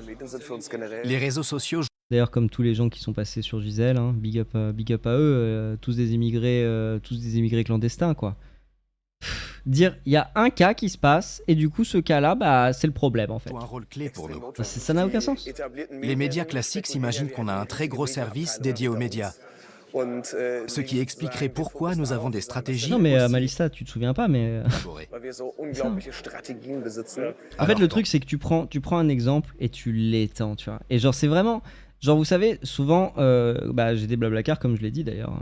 Les réseaux sociaux... D'ailleurs, comme tous les gens qui sont passés sur Gisèle, hein, big up à eux, tous des immigrés clandestins, quoi. Dire, il y a un cas qui se passe, et du coup, ce cas-là, bah, c'est le problème, en fait. Un rôle clé pour nous. Ça n'a aucun sens. Les médias classiques s'imaginent qu'on a un très gros service dédié aux médias. Ce qui expliquerait pourquoi nous avons des stratégies... Non mais Malissa, tu te souviens pas, mais... En fait, le truc, c'est que tu prends un exemple et tu l'étends, tu vois. Et genre, c'est vraiment... Genre, vous savez, souvent, j'ai des blablacar, comme je l'ai dit d'ailleurs, hein,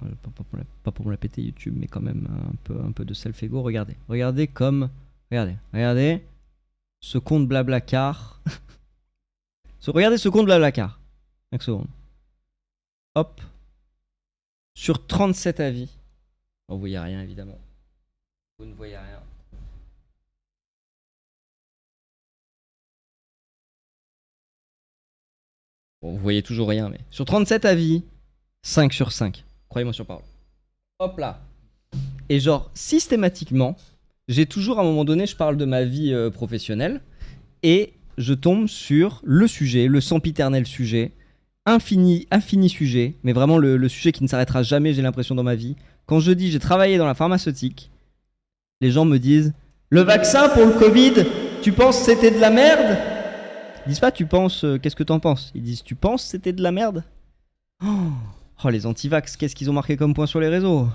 pas pour me la péter YouTube, mais quand même un peu de self-ego. Regardez ce compte blablacar. Regardez ce compte blablacar. 5 secondes. Hop. Sur 37 avis. Bon, vous voyez rien, évidemment. Vous ne voyez rien. Bon, vous voyez toujours rien, mais... Sur 37 avis, 5 sur 5. Croyez-moi sur parole. Hop là. Et genre, systématiquement, j'ai toujours, à un moment donné, je parle de ma vie professionnelle, et je tombe sur le sujet, le sempiternel sujet, infini sujet, mais vraiment le sujet qui ne s'arrêtera jamais, j'ai l'impression, dans ma vie. Quand je dis j'ai travaillé dans la pharmaceutique, les gens me disent « Le vaccin pour le Covid, tu penses que c'était de la merde ?» Ils disent pas « Tu penses, qu'est-ce que t'en penses ?» Ils disent « Tu penses que c'était de la merde ?» Oh, les anti-vax, qu'est-ce qu'ils ont marqué comme point sur les réseaux?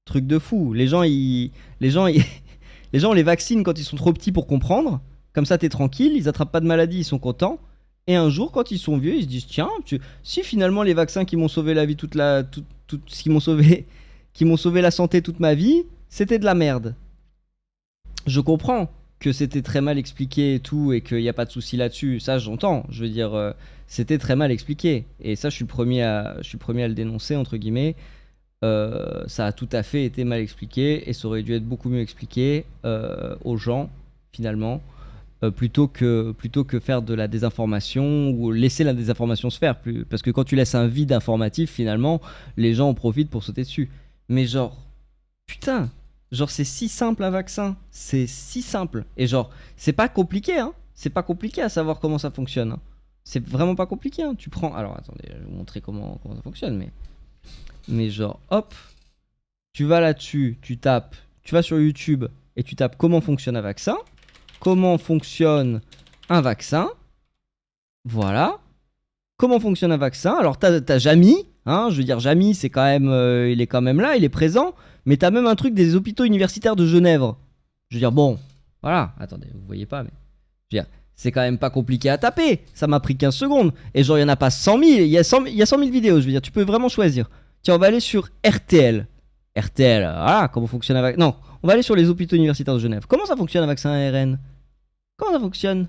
Truc de fou. Les gens, on les vaccine quand ils sont trop petits pour comprendre. Comme ça, t'es tranquille, ils attrapent pas de maladie, ils sont contents. Et un jour, quand ils sont vieux, ils se disent tiens, si finalement les vaccins qui m'ont sauvé la vie qui m'ont sauvé la santé toute ma vie, c'était de la merde. Je comprends que c'était très mal expliqué et tout, et qu'il n'y a pas de souci là-dessus. Ça, j'entends. Je veux dire, c'était très mal expliqué. Et ça, je suis le premier à le dénoncer, entre guillemets. Ça a tout à fait été mal expliqué, et ça aurait dû être beaucoup mieux expliqué aux gens, finalement. Plutôt que faire de la désinformation ou laisser la désinformation se faire. Parce que quand tu laisses un vide informatif, finalement, les gens en profitent pour sauter dessus. Mais genre, putain, genre c'est si simple un vaccin. C'est si simple. Et genre, c'est pas compliqué, hein. C'est pas compliqué à savoir comment ça fonctionne. Hein. C'est vraiment pas compliqué. Hein. Tu prends. Alors attendez, je vais vous montrer comment ça fonctionne. Mais genre, hop, tu vas là-dessus, tu vas sur YouTube et tu tapes comment fonctionne un vaccin. Comment fonctionne un vaccin. Voilà. Comment fonctionne un vaccin. Alors t'as Jamy. Hein, je veux dire, Jamy, c'est quand même, il est quand même là, il est présent. Mais t'as même un truc des hôpitaux universitaires de Genève. Je veux dire, bon, voilà. Attendez, vous voyez pas, mais je veux dire, c'est quand même pas compliqué à taper. Ça m'a pris 15 secondes. Et genre, il y en a pas 100 000. Il y a 100 000 vidéos, je veux dire, tu peux vraiment choisir. Tiens, on va aller sur RTL. RTL, voilà, comment fonctionne un vaccin. Non, on va aller sur les hôpitaux universitaires de Genève. Comment ça fonctionne un vaccin ARN? Comment ça fonctionne?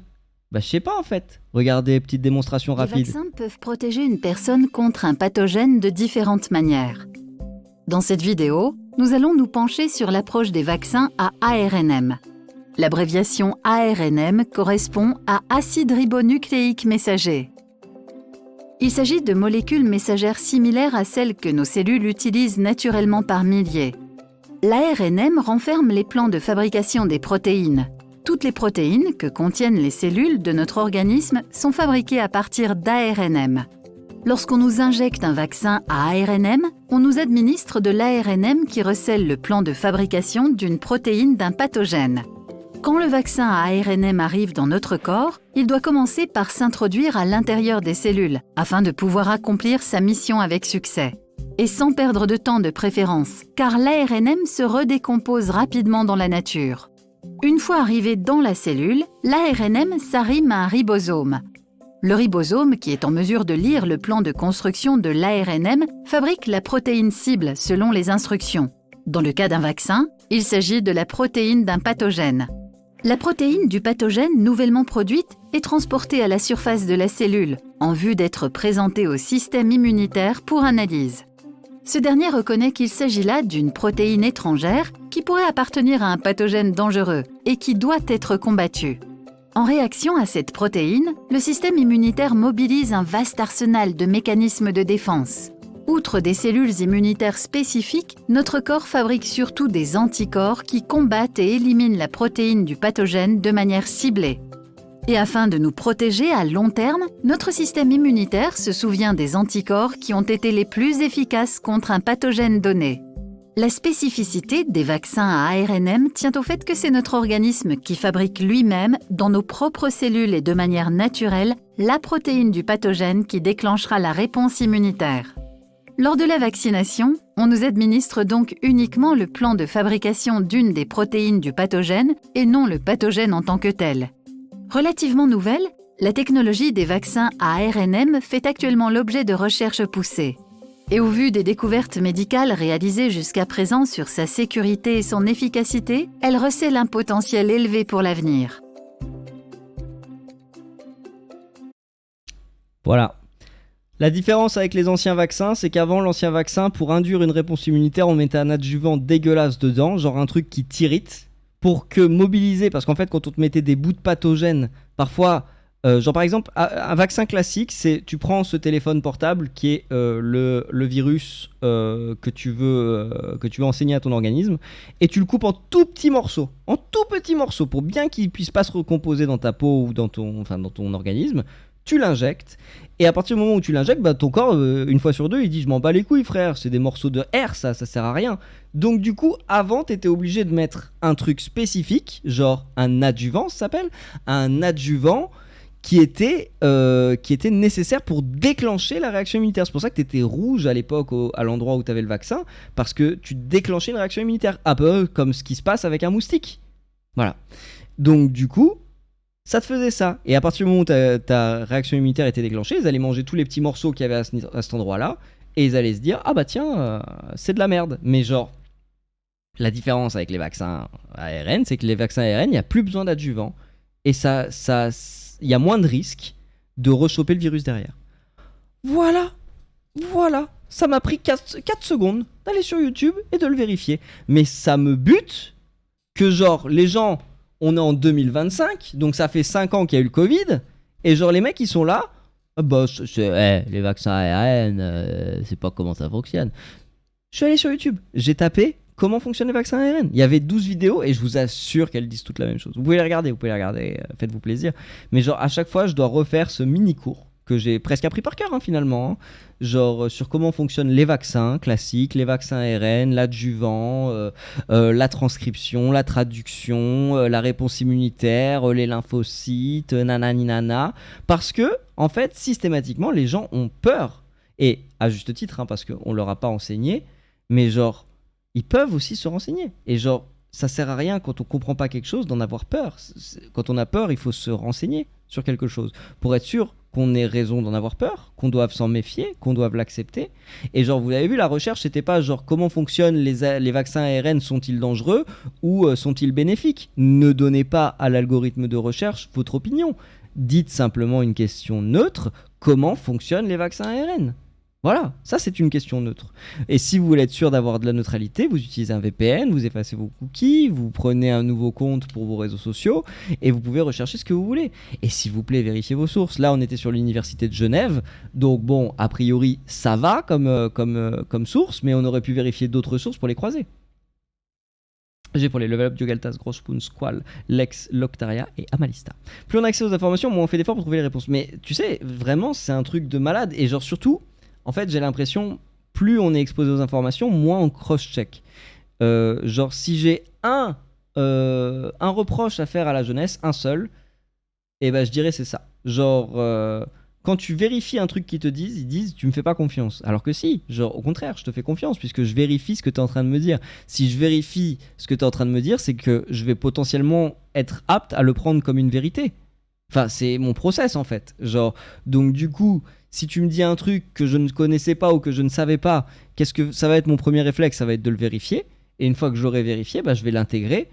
Bah, je sais pas en fait. Regardez, petite démonstration rapide. Les vaccins peuvent protéger une personne contre un pathogène de différentes manières. Dans cette vidéo, nous allons nous pencher sur l'approche des vaccins à ARNM. L'abréviation ARNM correspond à acide ribonucléique messager. Il s'agit de molécules messagères similaires à celles que nos cellules utilisent naturellement par milliers. L'ARNM renferme les plans de fabrication des protéines. Toutes les protéines que contiennent les cellules de notre organisme sont fabriquées à partir d'ARNM. Lorsqu'on nous injecte un vaccin à ARNM, on nous administre de l'ARNM qui recèle le plan de fabrication d'une protéine d'un pathogène. Quand le vaccin à ARNM arrive dans notre corps, il doit commencer par s'introduire à l'intérieur des cellules afin de pouvoir accomplir sa mission avec succès. Et sans perdre de temps de préférence, car l'ARNM se redécompose rapidement dans la nature. Une fois arrivé dans la cellule, l'ARNM s'arrime à un ribosome. Le ribosome, qui est en mesure de lire le plan de construction de l'ARNM, fabrique la protéine cible selon les instructions. Dans le cas d'un vaccin, il s'agit de la protéine d'un pathogène. La protéine du pathogène nouvellement produite est transportée à la surface de la cellule en vue d'être présentée au système immunitaire pour analyse. Ce dernier reconnaît qu'il s'agit là d'une protéine étrangère qui pourrait appartenir à un pathogène dangereux et qui doit être combattue. En réaction à cette protéine, le système immunitaire mobilise un vaste arsenal de mécanismes de défense. Outre des cellules immunitaires spécifiques, notre corps fabrique surtout des anticorps qui combattent et éliminent la protéine du pathogène de manière ciblée. Et afin de nous protéger à long terme, notre système immunitaire se souvient des anticorps qui ont été les plus efficaces contre un pathogène donné. La spécificité des vaccins à ARNM tient au fait que c'est notre organisme qui fabrique lui-même, dans nos propres cellules et de manière naturelle, la protéine du pathogène qui déclenchera la réponse immunitaire. Lors de la vaccination, on nous administre donc uniquement le plan de fabrication d'une des protéines du pathogène et non le pathogène en tant que tel. Relativement nouvelle, la technologie des vaccins à ARNM fait actuellement l'objet de recherches poussées. Et au vu des découvertes médicales réalisées jusqu'à présent sur sa sécurité et son efficacité, elle recèle un potentiel élevé pour l'avenir. Voilà. La différence avec les anciens vaccins, c'est qu'avant, l'ancien vaccin, pour induire une réponse immunitaire, on mettait un adjuvant dégueulasse dedans, genre un truc qui t'irrite, pour que mobiliser, parce qu'en fait, quand on te mettait des bouts de pathogènes, parfois... genre par exemple, un vaccin classique, c'est tu prends ce téléphone portable qui est le virus que tu veux enseigner à ton organisme et tu le coupes en tout petits morceaux, pour bien qu'il puisse pas se recomposer dans ta peau ou dans ton organisme. Tu l'injectes et à partir du moment où tu l'injectes, bah, ton corps, une fois sur deux, il dit je m'en bats les couilles frère, c'est des morceaux de air, ça sert à rien. Donc du coup, avant, t'étais obligé de mettre un truc spécifique, genre un adjuvant, ça s'appelle, un adjuvant qui était nécessaire pour déclencher la réaction immunitaire. C'est pour ça que tu étais rouge à l'époque à l'endroit où tu avais le vaccin, parce que tu déclenchais une réaction immunitaire, un peu comme ce qui se passe avec un moustique. Voilà. Donc du coup, ça te faisait ça. Et à partir du moment où ta réaction immunitaire était déclenchée, ils allaient manger tous les petits morceaux qu'il y avait à cet endroit-là, et ils allaient se dire « Ah bah tiens, c'est de la merde ». Mais genre, la différence avec les vaccins ARN, c'est que les vaccins ARN, il n'y a plus besoin d'adjuvant. Et il y a moins de risques de rechoper le virus derrière. Voilà. Ça m'a pris 4 secondes d'aller sur YouTube et de le vérifier. Mais ça me bute que genre les gens, on est en 2025, donc ça fait 5 ans qu'il y a eu le Covid, et genre les mecs ils sont là, bah les vaccins ARN, c'est pas comment ça fonctionne. Je suis allé sur YouTube, j'ai tapé comment fonctionnent les vaccins ARN. Il y avait 12 vidéos et je vous assure qu'elles disent toutes la même chose. Vous pouvez les regarder, faites-vous plaisir. Mais genre à chaque fois, je dois refaire ce mini-cours que j'ai presque appris par cœur finalement. Genre sur comment fonctionnent les vaccins classiques, les vaccins ARN, l'adjuvant, la transcription, la traduction, la réponse immunitaire, les lymphocytes, nanani nana. Parce que, en fait, systématiquement, les gens ont peur. Et à juste titre, parce qu'on leur a pas enseigné, mais genre, ils peuvent aussi se renseigner. Et genre, ça sert à rien quand on comprend pas quelque chose d'en avoir peur. Quand on a peur, il faut se renseigner sur quelque chose pour être sûr qu'on ait raison d'en avoir peur, qu'on doive s'en méfier, qu'on doive l'accepter. Et genre, vous avez vu, la recherche, c'était pas genre comment fonctionnent les vaccins ARN, sont-ils dangereux ou sont-ils bénéfiques? Ne donnez pas à l'algorithme de recherche votre opinion. Dites simplement une question neutre, comment fonctionnent les vaccins ARN? Voilà, ça c'est une question neutre. Et si vous voulez être sûr d'avoir de la neutralité, vous utilisez un VPN, vous effacez vos cookies, vous prenez un nouveau compte pour vos réseaux sociaux et vous pouvez rechercher ce que vous voulez. Et s'il vous plaît, vérifiez vos sources. Là, on était sur l'université de Genève, donc bon, a priori, ça va comme source, mais on aurait pu vérifier d'autres sources pour les croiser. J'ai pour les Level Up, Diogaltas, Grosspoon, Squall, Lex, Loctaria et Amalista. Plus on a accès aux informations, moins on fait d'efforts pour trouver les réponses. Mais tu sais, vraiment, c'est un truc de malade. Et genre surtout, en fait, j'ai l'impression, plus on est exposé aux informations, moins on cross-check. Genre, si j'ai un reproche à faire à la jeunesse, un seul, et ben je dirais c'est ça. Genre, quand tu vérifies un truc qu'ils te disent, ils disent tu me fais pas confiance. Alors que si, genre au contraire, je te fais confiance puisque je vérifie ce que tu es en train de me dire. Si je vérifie ce que tu es en train de me dire, c'est que je vais potentiellement être apte à le prendre comme une vérité. Enfin, c'est mon process en fait. Genre, donc du coup, si tu me dis un truc que je ne connaissais pas ou que je ne savais pas, qu'est-ce que ça va être mon premier réflexe? Ça va être de le vérifier. Et une fois que je l'aurai vérifié, bah, je vais l'intégrer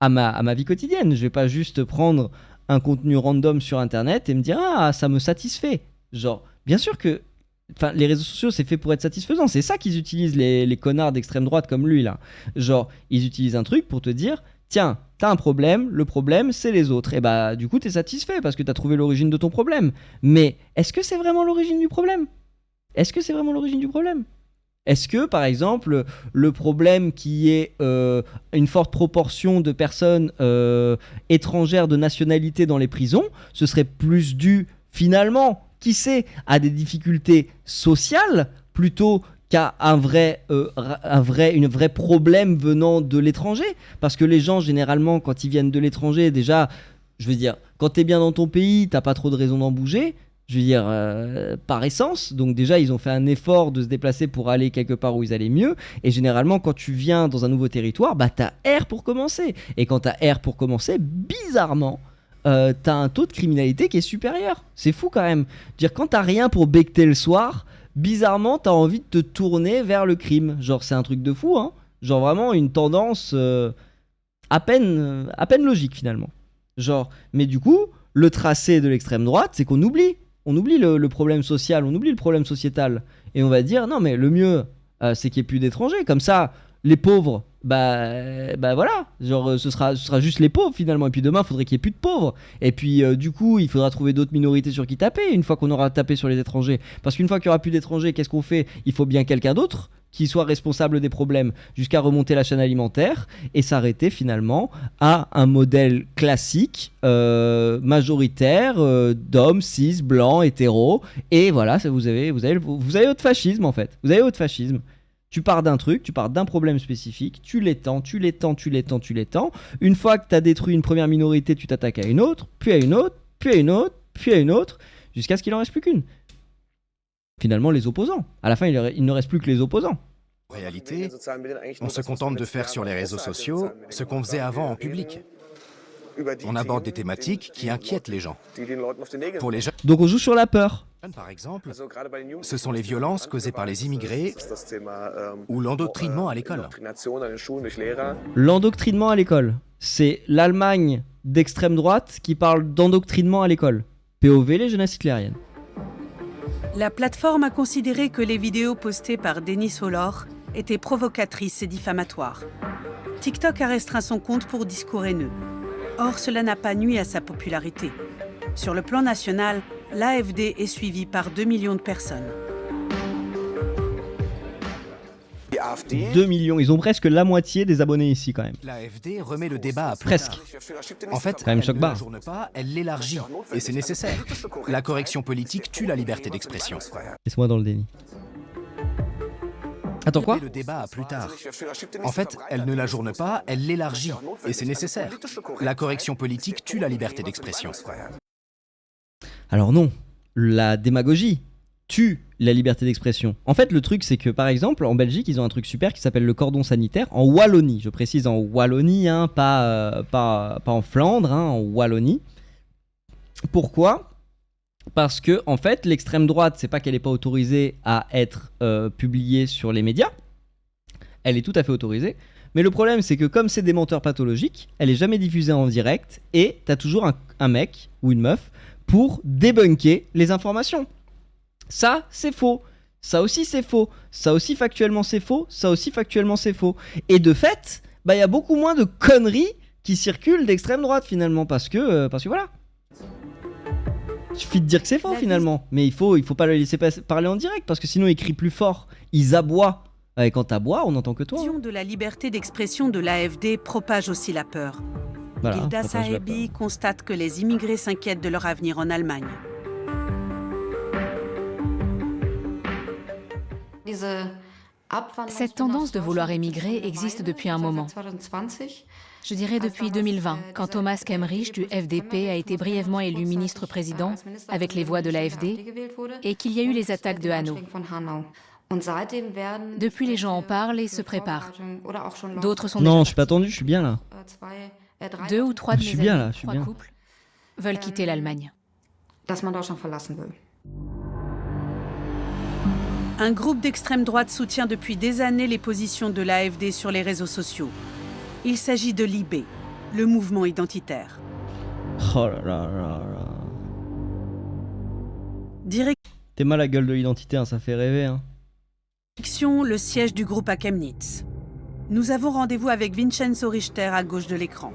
à ma vie quotidienne. Je vais pas juste prendre un contenu random sur internet et me dire ah ça me satisfait. Genre, bien sûr que les réseaux sociaux c'est fait pour être satisfaisant. C'est ça qu'ils utilisent les connards d'extrême droite comme lui là. Genre, ils utilisent un truc pour te dire tiens, t'as un problème, le problème c'est les autres. Et bah du coup t'es satisfait parce que t'as trouvé l'origine de ton problème. Mais est-ce que c'est vraiment l'origine du problème? Est-ce que c'est vraiment l'origine du problème? Est-ce que, par exemple, le problème qui est une forte proportion de personnes étrangères de nationalité dans les prisons, ce serait plus dû, finalement, qui sait, à des difficultés sociales, plutôt qu'à un vrai problème venant de l'étranger? Parce que les gens, généralement, quand ils viennent de l'étranger, déjà, je veux dire, quand t'es bien dans ton pays, t'as pas trop de raison d'en bouger. Je veux dire, par essence. Donc déjà, ils ont fait un effort de se déplacer pour aller quelque part où ils allaient mieux. Et généralement, quand tu viens dans un nouveau territoire, bah t'as R pour commencer. Et quand t'as R pour commencer, bizarrement, t'as un taux de criminalité qui est supérieur. C'est fou quand même. Dire quand t'as rien pour becter le soir, bizarrement, t'as envie de te tourner vers le crime. Genre, c'est un truc de fou, hein. Genre vraiment une tendance à peine logique finalement. Genre, mais du coup, le tracé de l'extrême droite, c'est qu'on oublie. On oublie le problème social, on oublie le problème sociétal. Et on va dire, non mais le mieux, c'est qu'il n'y ait plus d'étrangers. Comme ça, les pauvres, bah voilà. Genre, ce sera juste les pauvres finalement. Et puis demain, il faudrait qu'il n'y ait plus de pauvres. Et puis du coup, il faudra trouver d'autres minorités sur qui taper une fois qu'on aura tapé sur les étrangers. Parce qu'une fois qu'il n'y aura plus d'étrangers, qu'est-ce qu'on fait? Il faut bien quelqu'un d'autre qui soit responsable des problèmes jusqu'à remonter la chaîne alimentaire et s'arrêter finalement à un modèle classique, majoritaire, d'hommes, cis, blancs, hétéros. Et voilà, ça, vous avez votre fascisme en fait. Vous avez votre fascisme. Tu pars d'un truc, tu pars d'un problème spécifique, tu l'étends. Une fois que tu as détruit une première minorité, tu t'attaques à une autre, puis à une autre, puis à une autre, puis à une autre, jusqu'à ce qu'il en reste plus qu'une. Finalement, les opposants. À la fin, il ne reste plus que les opposants. En réalité, on se contente de faire sur les réseaux sociaux ce qu'on faisait avant en public. On aborde des thématiques qui inquiètent les gens. Pour les jeunes, donc on joue sur la peur. par exemple, ce sont les violences causées par les immigrés ou l'endoctrinement à l'école. L'endoctrinement à l'école. C'est l'Allemagne d'extrême droite qui parle d'endoctrinement à l'école. POV, les jeunesses hitlériennes. La plateforme a considéré que les vidéos postées par Denis Hollor étaient provocatrices et diffamatoires. TikTok a restreint son compte pour discours haineux. Or, cela n'a pas nui à sa popularité. Sur le plan national, l'AfD est suivie par 2 millions de personnes. 2 millions, ils ont presque la moitié des abonnés ici quand même. L'AfD remet le débat à plus Presque. tard. En fait, Quand même elle choc ne barre. l'ajourne pas, elle l'élargit. Et c'est nécessaire. La correction politique tue la liberté d'expression. Laisse-moi dans le déni. Attends quoi? Le débat à plus tard. En fait, elle ne l'ajourne pas, elle l'élargit. Et c'est nécessaire. La correction politique tue la liberté d'expression. Alors non, la démagogie tue la liberté d'expression. En fait, le truc, c'est que, par exemple, en Belgique, ils ont un truc super qui s'appelle le cordon sanitaire, en Wallonie. Je précise en Wallonie, hein, pas en Flandre, hein, en Wallonie. Pourquoi ? Parce que, en fait, l'extrême droite, c'est pas qu'elle n'est pas autorisée à être publiée sur les médias. Elle est tout à fait autorisée. Mais le problème, c'est que comme c'est des menteurs pathologiques, elle est jamais diffusée en direct et t'as toujours un mec ou une meuf pour débunker les informations. Ça, c'est faux. Ça aussi, c'est faux. Ça aussi, factuellement, c'est faux. Ça aussi, factuellement, c'est faux. Et de fait, bah, y a beaucoup moins de conneries qui circulent d'extrême droite, finalement. Parce que voilà. Il suffit de dire que c'est faux, finalement. Mais il faut pas les laisser parler en direct. Parce que sinon, ils crient plus fort. Ils aboient. Et quand t'aboies, on n'entend que toi. La de la liberté d'expression de l'AfD propage aussi la peur. Voilà, Gilda propage la peur. Saebi constate que les immigrés s'inquiètent de leur avenir en Allemagne. Cette tendance de vouloir émigrer existe depuis un moment. Je dirais depuis 2020, quand Thomas Kemmerich du FDP a été brièvement élu ministre-président avec les voix de l'AfD et qu'il y a eu les attaques de Hanau. Depuis, les gens en parlent et se préparent. D'autres sont Non, déjà je suis pas tendu, je suis bien là. 2 ou 3 de Je suis mes bien, amis, là, je suis 3 bien. couples, veulent quitter l'Allemagne. Un groupe d'extrême droite soutient depuis des années les positions de l'AfD sur les réseaux sociaux. Il s'agit de l'IB, le mouvement identitaire. Oh là là là là. T'es mal la gueule de l'identité, hein, ça fait rêver. Hein. Direction, le siège du groupe à Chemnitz. Nous avons rendez-vous avec Vincenzo Richter à gauche de l'écran.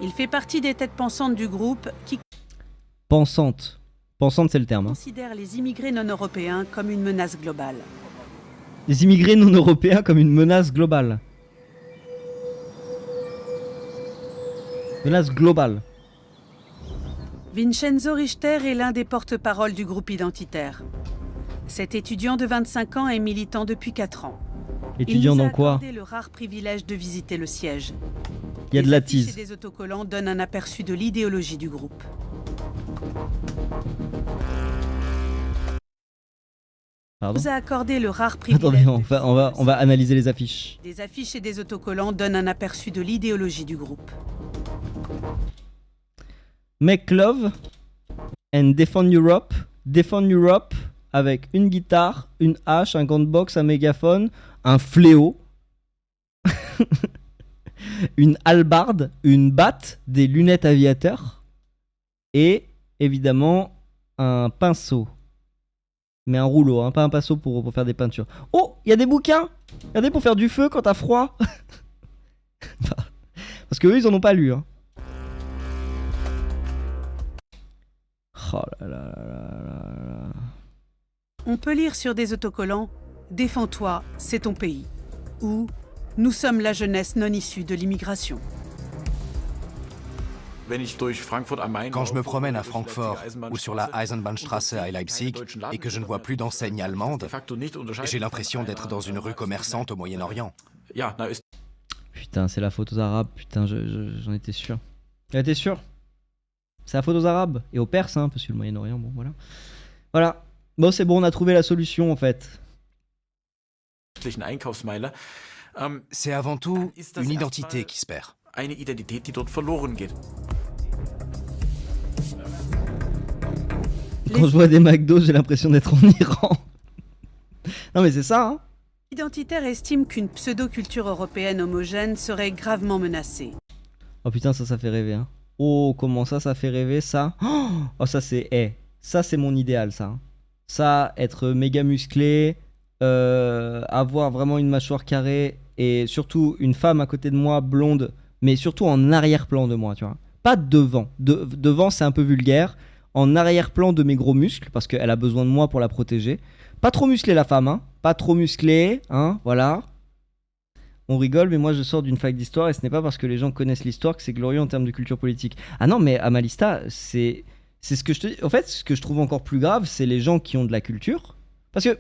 Il fait partie des têtes pensantes du groupe qui Pensante. Pensante, c'est le terme. Hein. considère les immigrés non européens comme une menace globale. Les immigrés non européens comme une menace globale. Menace globale. Vincenzo Richter est l'un des porte-paroles du groupe identitaire. Cet étudiant de 25 ans est militant depuis 4 ans. Étudiant Il nous a dans quoi? accordé le rare privilège de visiter le siège. Il y a de la Les affiches tease. et des autocollants donnent un aperçu de l'idéologie du groupe. Pardon. Il nous a accordé le rare privilège Attendez, de on va analyser les affiches. Des affiches et des autocollants donnent un aperçu de l'idéologie du groupe. Make love and defend Europe avec une guitare, une hache, un gant de boxe, un mégaphone, un fléau, une hallebarde, une batte, des lunettes aviateurs et évidemment un pinceau. Mais un rouleau, hein, pas un pinceau pour faire des peintures. Oh, il y a des bouquins. Regardez, pour faire du feu quand t'as froid. Parce que eux, ils en ont pas lu. Hein. Oh là là là là là. On peut lire sur des autocollants « Défends-toi, c'est ton pays » ou « Nous sommes la jeunesse non issue de l'immigration ». Quand je me promène à Francfort ou sur la Eisenbahnstraße à Leipzig et que je ne vois plus d'enseignes allemandes, j'ai l'impression d'être dans une rue commerçante au Moyen-Orient. Putain, c'est la faute aux Arabes. Putain, j'en étais sûr. J'en étais sûr. C'est la faute aux Arabes et aux Perses, hein, parce que le Moyen-Orient, bon, voilà. Voilà. Bon, c'est bon, on a trouvé la solution, en fait. C'est avant tout une identité qui se perd. Quand je vois des McDo, j'ai l'impression d'être en Iran. Non, mais c'est ça, hein. Identitaire estime qu'une pseudo-culture européenne homogène serait gravement menacée. Oh putain, ça fait rêver, hein. Oh, comment ça fait rêver, ça. Oh, ça c'est... ça c'est mon idéal, ça. Ça, être méga musclé, avoir vraiment une mâchoire carrée et surtout une femme à côté de moi, blonde, mais surtout en arrière-plan de moi, tu vois. Pas devant. Devant, c'est un peu vulgaire. En arrière-plan de mes gros muscles, parce qu'elle a besoin de moi pour la protéger. Pas trop musclé la femme, hein. Pas trop musclé, hein, voilà. On rigole, mais moi je sors d'une fac d'histoire et ce n'est pas parce que les gens connaissent l'histoire que c'est glorieux en termes de culture politique. Ah non, mais Amalista, c'est ce que je te dis. En fait, ce que je trouve encore plus grave, c'est les gens qui ont de la culture. Parce que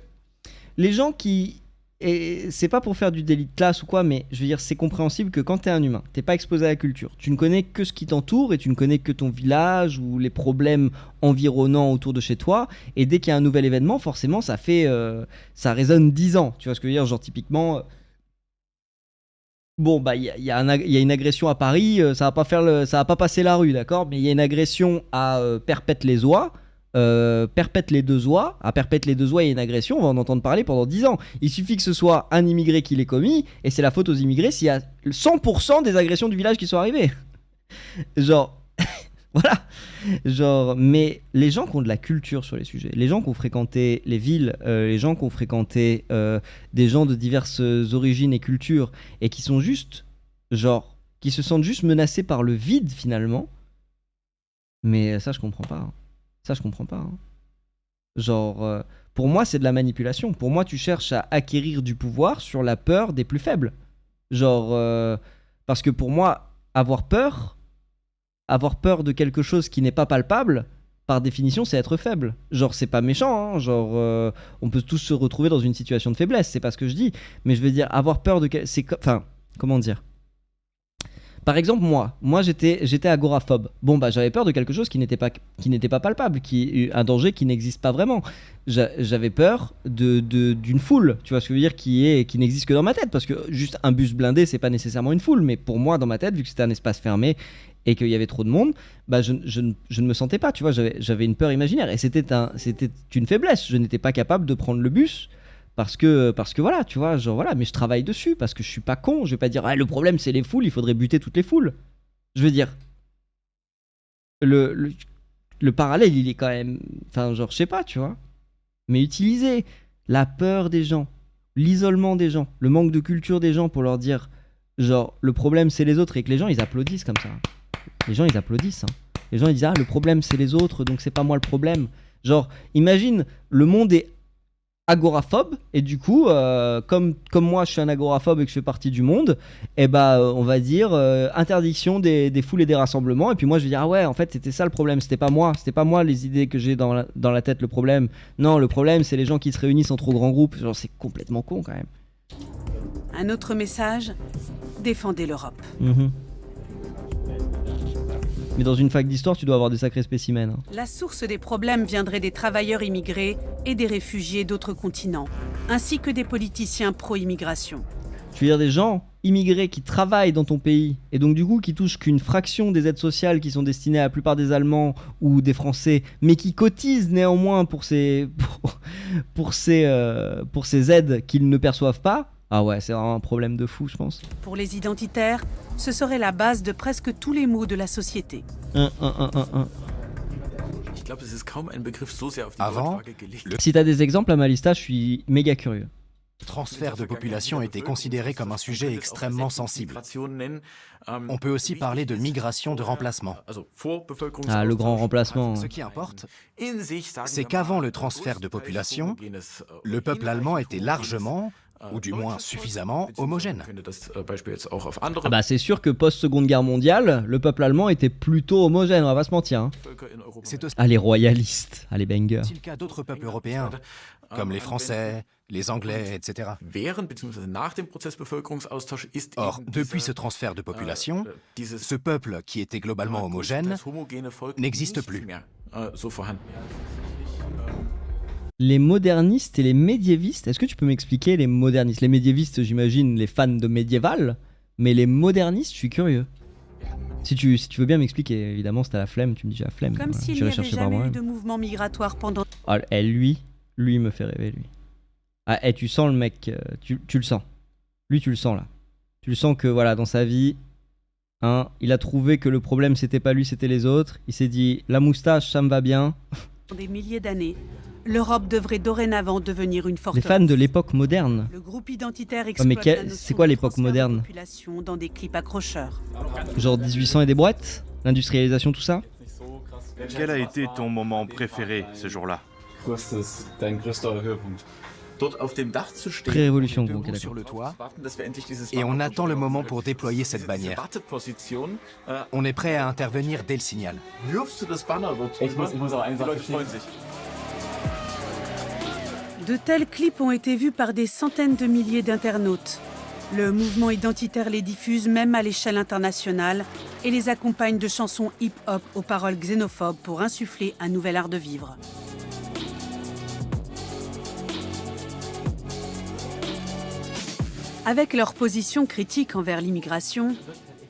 les gens qui... Et c'est pas pour faire du délit de classe ou quoi, mais je veux dire, c'est compréhensible que quand t'es un humain, t'es pas exposé à la culture, tu ne connais que ce qui t'entoure et tu ne connais que ton village ou les problèmes environnants autour de chez toi. Et dès qu'il y a un nouvel événement, forcément, ça ça résonne 10 ans. Tu vois ce que je veux dire? Genre, typiquement, bon, bah, il y a une agression à Paris, ça va pas passer la rue, d'accord? Mais il y a une agression à Perpète-les-Oies. Perpète-les-Deux-Oies. À Perpète-les-Deux-Oies, il y a une agression, on va en entendre parler pendant 10 ans. Il suffit que ce soit un immigré qui l'ait commis, et c'est la faute aux immigrés s'il y a 100% des agressions du village qui sont arrivées. Genre, voilà. Genre, mais les gens qui ont de la culture sur les sujets, les gens qui ont fréquenté les villes, les gens qui ont fréquenté des gens de diverses origines et cultures, et qui sont juste, genre, qui se sentent juste menacés par le vide finalement, mais ça je comprends pas. Ça, je comprends pas. Hein. Genre, pour moi, c'est de la manipulation. Pour moi, tu cherches à acquérir du pouvoir sur la peur des plus faibles. Genre, parce que pour moi, avoir peur de quelque chose qui n'est pas palpable, par définition, c'est être faible. Genre, c'est pas méchant. Hein. Genre, on peut tous se retrouver dans une situation de faiblesse. C'est pas ce que je dis. Mais je veux dire, avoir peur de... Enfin, comment dire ? Par exemple, moi j'étais agoraphobe. Bon, bah j'avais peur de quelque chose qui n'était pas palpable, un danger qui n'existe pas vraiment. J'avais peur d'une foule, tu vois ce que je veux dire, qui n'existe que dans ma tête, parce que juste un bus blindé, c'est pas nécessairement une foule, mais pour moi, dans ma tête, vu que c'était un espace fermé et qu'il y avait trop de monde, bah je ne me sentais pas, tu vois, j'avais une peur imaginaire, et c'était une faiblesse. Je n'étais pas capable de prendre le bus. Parce que voilà, tu vois, genre voilà, mais je travaille dessus parce que je suis pas con, je vais pas dire ah, le problème c'est les foules, il faudrait buter toutes les foules. Je veux dire, le parallèle il est quand même, enfin genre je sais pas, tu vois, mais utiliser la peur des gens, l'isolement des gens, le manque de culture des gens pour leur dire genre le problème c'est les autres, et que les gens ils applaudissent comme ça. Les gens ils applaudissent, hein. Les gens ils disent ah le problème c'est les autres donc c'est pas moi le problème. Genre imagine le monde est agoraphobe, et du coup comme moi je suis un agoraphobe et que je fais partie du monde, et bah on va dire interdiction des foules et des rassemblements, et puis moi je vais dire ah ouais en fait c'était ça le problème, c'était pas moi les idées que j'ai dans la tête le problème. Non, le problème c'est les gens qui se réunissent en trop grands groupes. Genre c'est complètement con quand même. Un autre message, défendez l'Europe. Mais dans une fac d'histoire, tu dois avoir des sacrés spécimens. Hein. La source des problèmes viendrait des travailleurs immigrés et des réfugiés d'autres continents, ainsi que des politiciens pro-immigration. Tu veux dire des gens immigrés qui travaillent dans ton pays, et donc du coup qui touchent qu'une fraction des aides sociales qui sont destinées à la plupart des Allemands ou des Français, mais qui cotisent néanmoins pour ces aides qu'ils ne perçoivent pas. Ah ouais, c'est vraiment un problème de fou, je pense. Pour les identitaires, ce serait la base de presque tous les maux de la société. Avant, si t'as des exemples à ma liste, je suis méga curieux. Le transfert de population était considéré comme un sujet extrêmement sensible. On peut aussi parler de migration de remplacement. Ah, le grand remplacement. Ce qui importe, c'est qu'avant le transfert de population, le peuple allemand était largement, ou du moins suffisamment, homogène. Ah bah c'est sûr que post-Seconde Guerre mondiale, le peuple allemand était plutôt homogène, on va pas se mentir. Hein. C'est aussi les royalistes, les bangers. le cas d'autres peuples européens, comme les Français, les Anglais, etc. Or, depuis ce transfert de population, ce peuple qui était globalement homogène n'existe plus. Les modernistes et les médiévistes, est-ce que tu peux m'expliquer les modernistes? Les médiévistes, j'imagine, les fans de médiéval, mais les modernistes, je suis curieux. Si tu veux bien m'expliquer, évidemment, si t'as la flemme, tu me dis j'ai la flemme. Comme s'il n'y avait jamais eu de mouvement migratoire pendant... Ah, lui me fait rêver, lui. Ah, tu sens le mec, tu le sens. Lui, tu le sens, là. Tu le sens que, voilà, dans sa vie, hein, il a trouvé que le problème, c'était pas lui, c'était les autres. Il s'est dit, la moustache, ça me va bien. Des milliers d'années, l'Europe devrait dorénavant devenir une forteresse. Les fans de l'époque moderne. Le groupe identitaire exploite la notion c'est quoi l'époque de transfert de moderne? population dans des clips accrocheurs. Genre 1800 et des brouettes? L'industrialisation, tout ça? Quel a été ton moment préféré ce jour-là? Pré-révolution, gros, ok, Debout d'accord. sur le toit, et on attend le moment pour déployer cette bannière. On est prêt à intervenir dès le signal. De tels clips ont été vus par des centaines de milliers d'internautes. Le mouvement identitaire les diffuse même à l'échelle internationale et les accompagne de chansons hip-hop aux paroles xénophobes pour insuffler un nouvel art de vivre. Avec leur position critique envers l'immigration,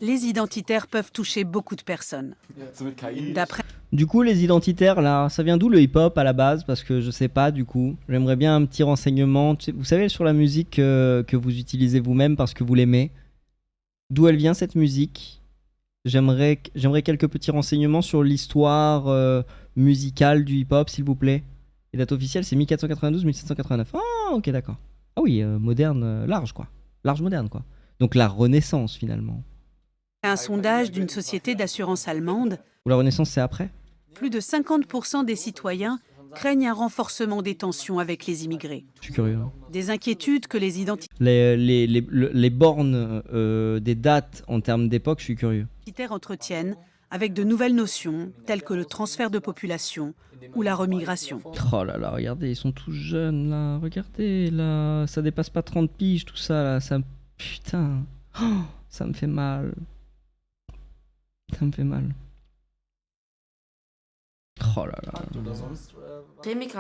les identitaires peuvent toucher beaucoup de personnes. D'après Du coup, les identitaires, là, ça vient d'où le hip-hop à la base? Parce que je sais pas, du coup. J'aimerais bien un petit renseignement. Vous savez, sur la musique que vous utilisez vous-même parce que vous l'aimez. D'où elle vient, cette musique? J'aimerais quelques petits renseignements sur l'histoire musicale du hip-hop, s'il vous plaît. Les dates officielles, c'est 1492-1789. Ah, ok, d'accord. Ah oui, moderne, large, quoi. Large moderne, quoi. Donc la Renaissance, finalement. un sondage d'une société d'assurance allemande, Ou la Renaissance, c'est après? plus de 50% des citoyens craignent un renforcement des tensions avec les immigrés. Je suis curieux. Hein. Des inquiétudes que les identitaires Les bornes des dates en termes d'époque, je suis curieux. entretiennent avec de nouvelles notions telles que le transfert de population ou la remigration. Oh là là, regardez, ils sont tous jeunes là. Regardez là, ça dépasse pas 30 piges tout ça là. Ça, putain, oh, ça me fait mal. Ça me fait mal. Oh là là.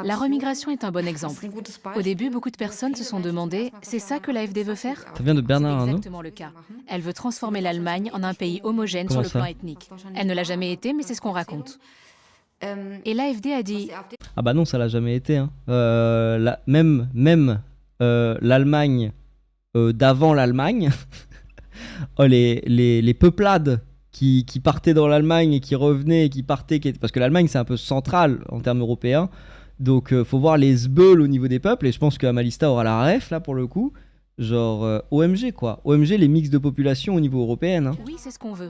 La remigration est un bon exemple. Au début, beaucoup de personnes se sont demandé « c'est ça que l'AfD veut faire ?» Ça vient de Bernard C'est Arnault. exactement le cas. Elle veut transformer l'Allemagne en un pays homogène Comment sur le ça plan ethnique. Elle ne l'a jamais été, mais c'est ce qu'on raconte. Et l'AfD a dit Ah bah non, ça l'a jamais été. Hein. Même l'Allemagne d'avant l'Allemagne, oh, les peuplades qui partaient dans l'Allemagne et qui revenaient et qui partaient, parce que l'Allemagne c'est un peu central en termes européens, donc faut voir les sbeuls au niveau des peuples, et je pense qu'Amalista aura la ref là pour le coup, genre OMG quoi, OMG les mix de population au niveau européen. Hein. oui, c'est ce qu'on veut.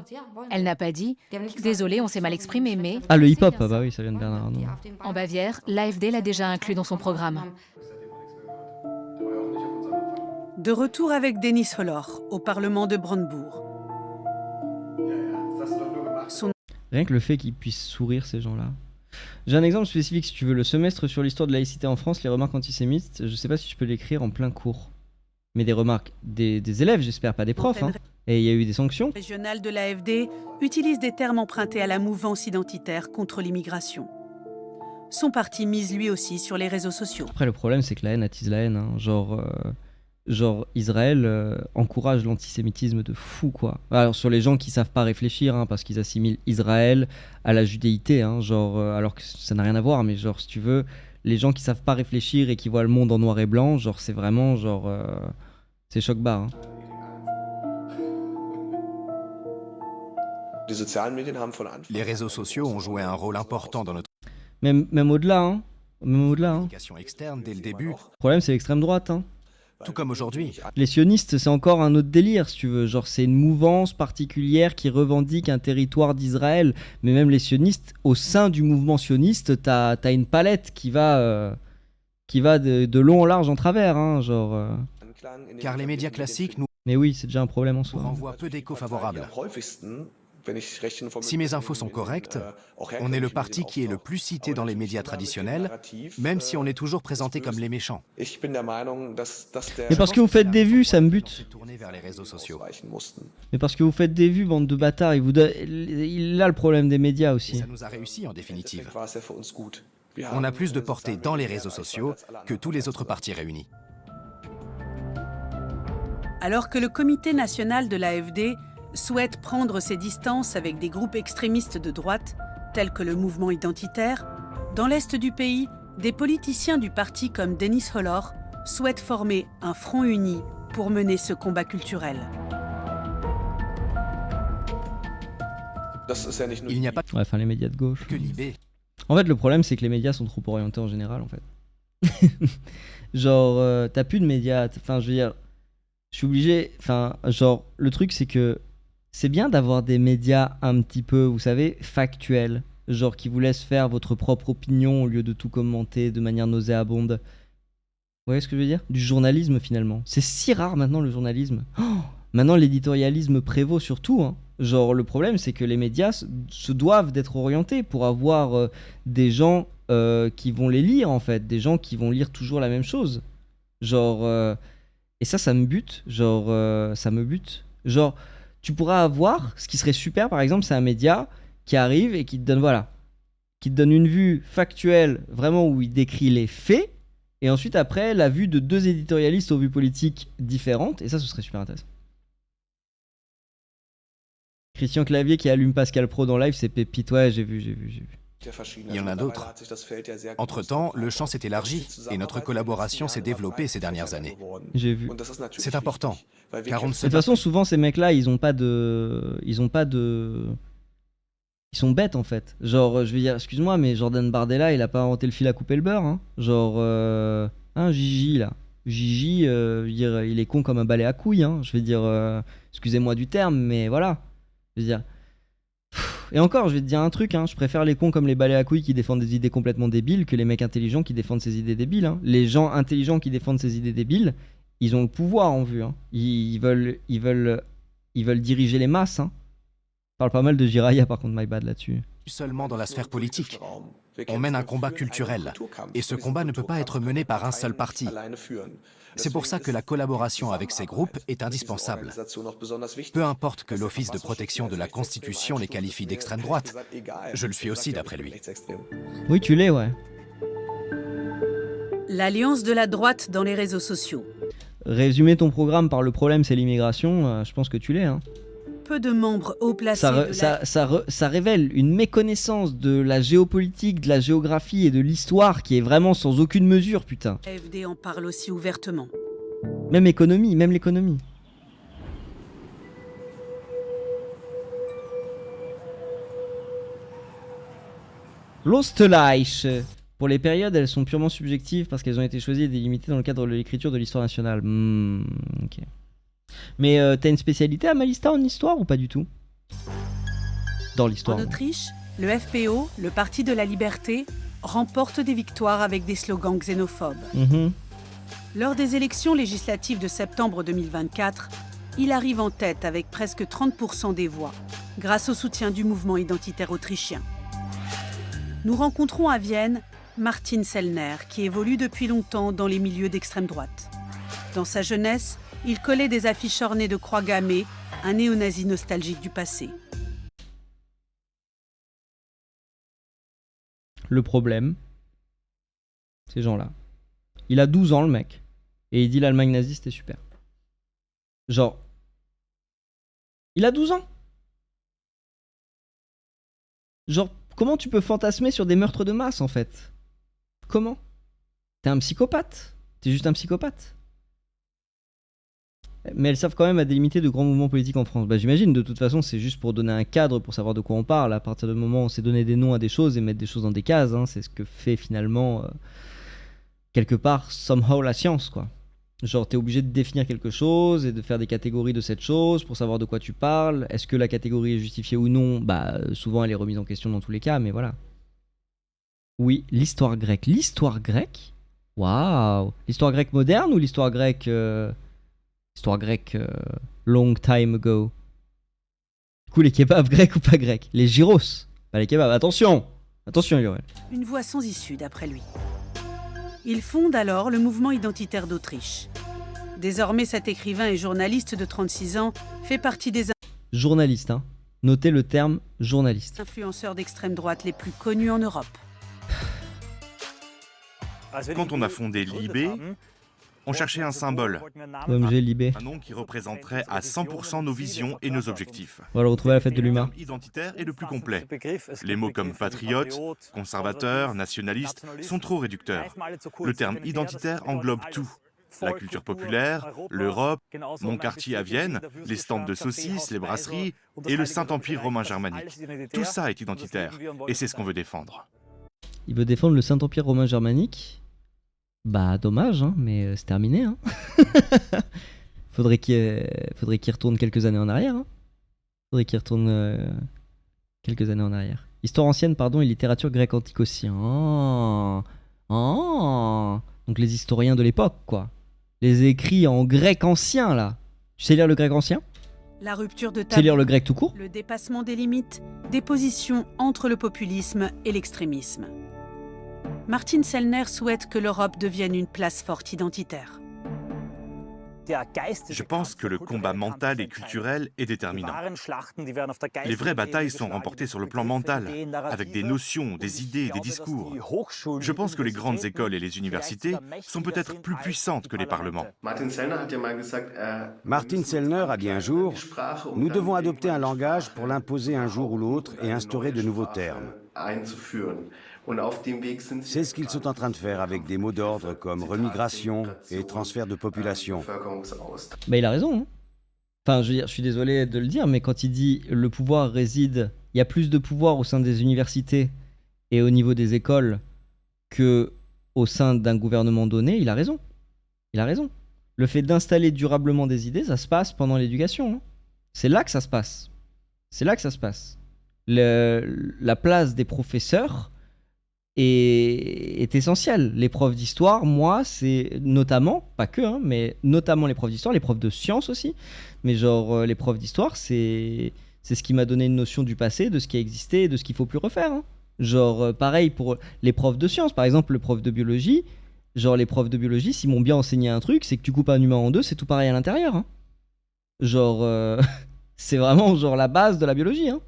Elle n'a pas dit désolé, on s'est mal exprimé, mais Ah le c'est hip-hop, bien ah bah ça. oui, ça vient de Bernard Arnault. En Bavière, l'AfD l'a déjà inclus dans son programme. De retour avec Denis Hollor au Parlement de Brandebourg. Rien que le fait qu'ils puissent sourire, ces gens-là. J'ai un exemple spécifique, si tu veux. Le semestre sur l'histoire de laïcité en France, les remarques antisémites, je sais pas si je peux l'écrire en plein cours. Mais des remarques des élèves, j'espère, pas des profs. Hein. Et il y a eu des sanctions. Régional de l'AfD utilise des termes empruntés à la mouvance identitaire contre l'immigration. Son parti mise lui aussi sur les réseaux sociaux. Après, le problème, c'est que la haine attise la haine. Hein. Genre Israël encourage l'antisémitisme de fou, quoi. Alors, sur les gens qui savent pas réfléchir, hein, parce qu'ils assimilent Israël à la judéité, hein, alors que ça n'a rien à voir, mais genre, si tu veux, les gens qui savent pas réfléchir et qui voient le monde en noir et blanc, genre, c'est vraiment, c'est choc-barre. Hein. Les réseaux sociaux ont joué un rôle important dans notre Même au-delà, hein. Même au-delà, hein. communication externe dès le début, Le problème, c'est l'extrême droite, hein. tout comme aujourd'hui. Les sionistes, c'est encore un autre délire, si tu veux. Genre, c'est une mouvance particulière qui revendique un territoire d'Israël. Mais même les sionistes, au sein du mouvement sioniste, t'as une palette qui va de long en large en travers, hein, Car les médias classiques nous Mais oui, c'est déjà un problème en soi. renvoient peu d'échos favorables. Si mes infos sont correctes, on est le parti qui est le plus cité dans les médias traditionnels, même si on est toujours présenté comme les méchants. Mais parce que vous faites des vues, ça me On bute. s'est tourné vers les réseaux sociaux. Mais parce que vous faites des vues, bande de bâtards. Il a le problème des médias Et aussi. ça nous a réussi en définitive. On a plus de portée dans les réseaux sociaux que tous les autres partis réunis. Alors que le comité national de l'AfD souhaite prendre ses distances avec des groupes extrémistes de droite, tels que le mouvement identitaire, dans l'est du pays, des politiciens du parti comme Denis Hollor souhaitent former un front uni pour mener ce combat culturel. Il n'y a pas Ouais, enfin, les médias de gauche. que l'IB. En fait, le problème, c'est que les médias sont trop orientés en général, en fait. Genre, t'as plus de médias. Enfin, je veux dire, je suis obligé. Enfin, genre, le truc, c'est que c'est bien d'avoir des médias un petit peu, vous savez, factuels. genre qui vous laisse faire votre propre opinion au lieu de tout commenter de manière nauséabonde. Vous voyez ce que je veux dire? Du journalisme finalement. C'est si rare maintenant le journalisme. Maintenant l'éditorialisme prévaut sur tout, hein. Genre le problème c'est que les médias se doivent d'être orientés pour avoir des gens qui vont les lire en fait, des gens qui vont lire toujours la même chose. Genre et ça me bute, genre ça me bute. Genre tu pourras avoir, ce qui serait super par exemple, c'est un média qui arrive et qui te donne qui te donne une vue factuelle vraiment où il décrit les faits et ensuite après la vue de deux éditorialistes aux vues politiques différentes et ça ce serait super intéressant. Christian Clavier qui allume Pascal Pro dans live, c'est pépite, ouais j'ai vu. Il y en a d'autres. Entre-temps, le champ s'est élargi et notre collaboration s'est développée ces dernières années. J'ai vu. C'est important, car on ne De se toute façon, souvent ces mecs-là, ils sont bêtes en fait. Genre, je veux dire, excuse-moi, mais Jordan Bardella, il a pas inventé le fil à couper le beurre, hein. Genre, Gigi là. Gigi, je veux dire, il est con comme un balai à couilles, hein. Je veux dire, excusez-moi du terme, mais voilà. Je veux dire. Et encore, je vais te dire un truc, hein, je préfère les cons comme les balais à couilles qui défendent des idées complètement débiles que les mecs intelligents qui défendent ces idées débiles, hein. Les gens intelligents qui défendent ces idées débiles, ils ont le pouvoir en vue, hein. Ils veulent diriger les masses, hein. Je parle pas mal de Jiraya par contre, my bad là-dessus. seulement dans la sphère politique. On mène un combat culturel, et ce combat ne peut pas être mené par un seul parti. C'est pour ça que la collaboration avec ces groupes est indispensable. Peu importe que l'Office de protection de la Constitution les qualifie d'extrême droite. Je le suis aussi d'après lui. Oui, tu l'es, ouais. L'alliance de la droite dans les réseaux sociaux. Résumer ton programme par le problème c'est l'immigration, je pense que tu l'es, hein. Peu de membres haut placés ça révèle une méconnaissance de la géopolitique, de la géographie et de l'histoire qui est vraiment sans aucune mesure, putain. l'AfD en parle aussi ouvertement. Même l'économie. L'Österreich. Pour les périodes, elles sont purement subjectives parce qu'elles ont été choisies et délimitées dans le cadre de l'écriture de l'histoire nationale. Ok. Mais t'as une spécialité à Malista en histoire ou pas du tout? Dans l'histoire. En Autriche, le FPO, le Parti de la Liberté, remporte des victoires avec des slogans xénophobes. Lors des élections législatives de septembre 2024, il arrive en tête avec presque 30% des voix, grâce au soutien du mouvement identitaire autrichien. Nous rencontrons à Vienne Martin Sellner, qui évolue depuis longtemps dans les milieux d'extrême droite. Dans sa jeunesse, il collait des affiches ornées de croix gammées, un néo-nazi nostalgique du passé. Le problème, ces gens-là. Il a 12 ans, le mec. Et il dit l'Allemagne nazie, c'était super. Genre. Il a 12 ans. Genre, comment tu peux fantasmer sur des meurtres de masse, en fait? Comment? T'es un psychopathe. T'es juste un psychopathe. Mais elles savent quand même à délimiter de grands mouvements politiques en France. Bah j'imagine, de toute façon, c'est juste pour donner un cadre, pour savoir de quoi on parle. À partir du moment où on sait donner des noms à des choses et mettre des choses dans des cases, hein, c'est ce que fait finalement, quelque part, somehow la science, quoi. Genre, t'es obligé de définir quelque chose et de faire des catégories de cette chose pour savoir de quoi tu parles. Est-ce que la catégorie est justifiée ou non? Bah, souvent, elle est remise en question dans tous les cas, mais voilà. Oui, l'histoire grecque. L'histoire grecque? Waouh! L'histoire grecque moderne ou l'histoire grecque... Histoire grecque long time ago. Du coup, les kebabs grecs ou pas grecs? Les gyros, pas les kebabs. Attention, Yoel. Une voie sans issue, d'après lui. Il fonde alors le mouvement identitaire d'Autriche. Désormais, cet écrivain et journaliste de 36 ans fait partie des journaliste, hein. Notez le terme journaliste. Influenceurs d'extrême droite les plus connus en Europe. Quand on a fondé Libé, on cherchait un symbole, OMG Libé. un nom qui représenterait à 100% nos visions et nos objectifs. On va le retrouver à la fête de Le l'humain. terme identitaire est le plus complet. Les mots comme patriote, conservateur, nationaliste sont trop réducteurs. Le terme identitaire englobe tout. La culture populaire, l'Europe, mon quartier à Vienne, les stands de saucisses, les brasseries et le Saint-Empire romain germanique. Tout ça est identitaire et c'est ce qu'on veut défendre. Il veut défendre le Saint-Empire romain germanique. Bah dommage, hein, mais c'est terminé. Hein. Faudrait qu'il retourne quelques années en arrière. Hein. Quelques années en arrière. Histoire ancienne, pardon, et littérature grecque antique aussi. Ah. Ah. Donc les historiens de l'époque, quoi. Les écrits en grec ancien, là. Tu sais lire le grec ancien ? La rupture de Tu sais lire tabou, le grec tout court ? le dépassement des limites, des positions entre le populisme et l'extrémisme. Martin Sellner souhaite que l'Europe devienne une place forte identitaire. Je pense que le combat mental et culturel est déterminant. Les vraies batailles sont remportées sur le plan mental, avec des notions, des idées, des discours. Je pense que les grandes écoles et les universités sont peut-être plus puissantes que les parlements. Martin Sellner a dit un jour, nous devons adopter un langage pour l'imposer un jour ou l'autre et instaurer de nouveaux termes. C'est ce qu'ils sont en train de faire avec des mots d'ordre comme remigration et transfert de population. Bah il a raison. Hein. Enfin, je veux dire, je suis désolé de le dire, mais quand il dit le pouvoir réside, il y a plus de pouvoir au sein des universités et au niveau des écoles que au sein d'un gouvernement donné, il a raison. Il a raison. Le fait d'installer durablement des idées, ça se passe pendant l'éducation. Hein. C'est là que ça se passe. C'est là que ça se passe. La place des professeurs est essentielle. Les profs d'histoire, moi, c'est notamment, pas que, hein, mais notamment les profs d'histoire, les profs de sciences aussi, mais genre les profs d'histoire, c'est ce qui m'a donné une notion du passé, de ce qui a existé et de ce qu'il faut plus refaire. Hein. Genre pareil pour les profs de sciences, par exemple le prof de biologie, genre les profs de biologie, s'ils m'ont bien enseigné un truc, c'est que tu coupes un humain en deux, c'est tout pareil à l'intérieur. Hein. Genre, c'est vraiment genre la base de la biologie. Hein.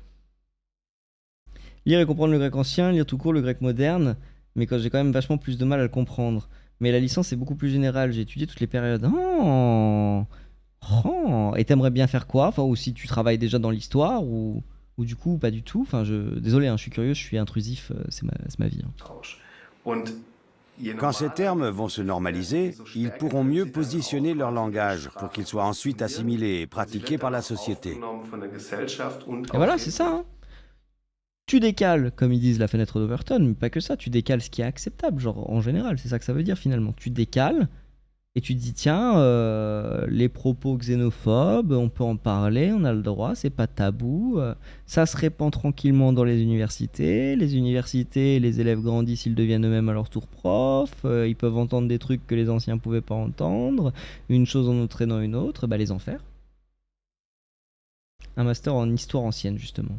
Lire et comprendre le grec ancien, lire tout court le grec moderne, mais quand j'ai quand même vachement plus de mal à le comprendre. Mais la licence est beaucoup plus générale, j'ai étudié toutes les périodes. Oh, oh. Et t'aimerais bien faire quoi ? Enfin, ou si tu travailles déjà dans l'histoire, ou du coup pas du tout. Enfin, désolé, hein, je suis curieux, je suis intrusif, c'est ma vie. Hein. Quand ces termes vont se normaliser, ils pourront mieux positionner leur langage pour qu'il soit ensuite assimilé et pratiqué par la société. Et voilà, c'est ça. Hein. Tu décales, comme ils disent, la fenêtre d'Overton, mais pas que ça, tu décales ce qui est acceptable, genre en général, c'est ça que ça veut dire finalement. Tu décales et tu te dis, tiens, les propos xénophobes, on peut en parler, on a le droit, c'est pas tabou, ça se répand tranquillement dans les universités, les élèves grandissent, ils deviennent eux-mêmes à leur tour profs, ils peuvent entendre des trucs que les anciens pouvaient pas entendre, une chose en entraînant une autre, bah les enfers. Un master en histoire ancienne, justement.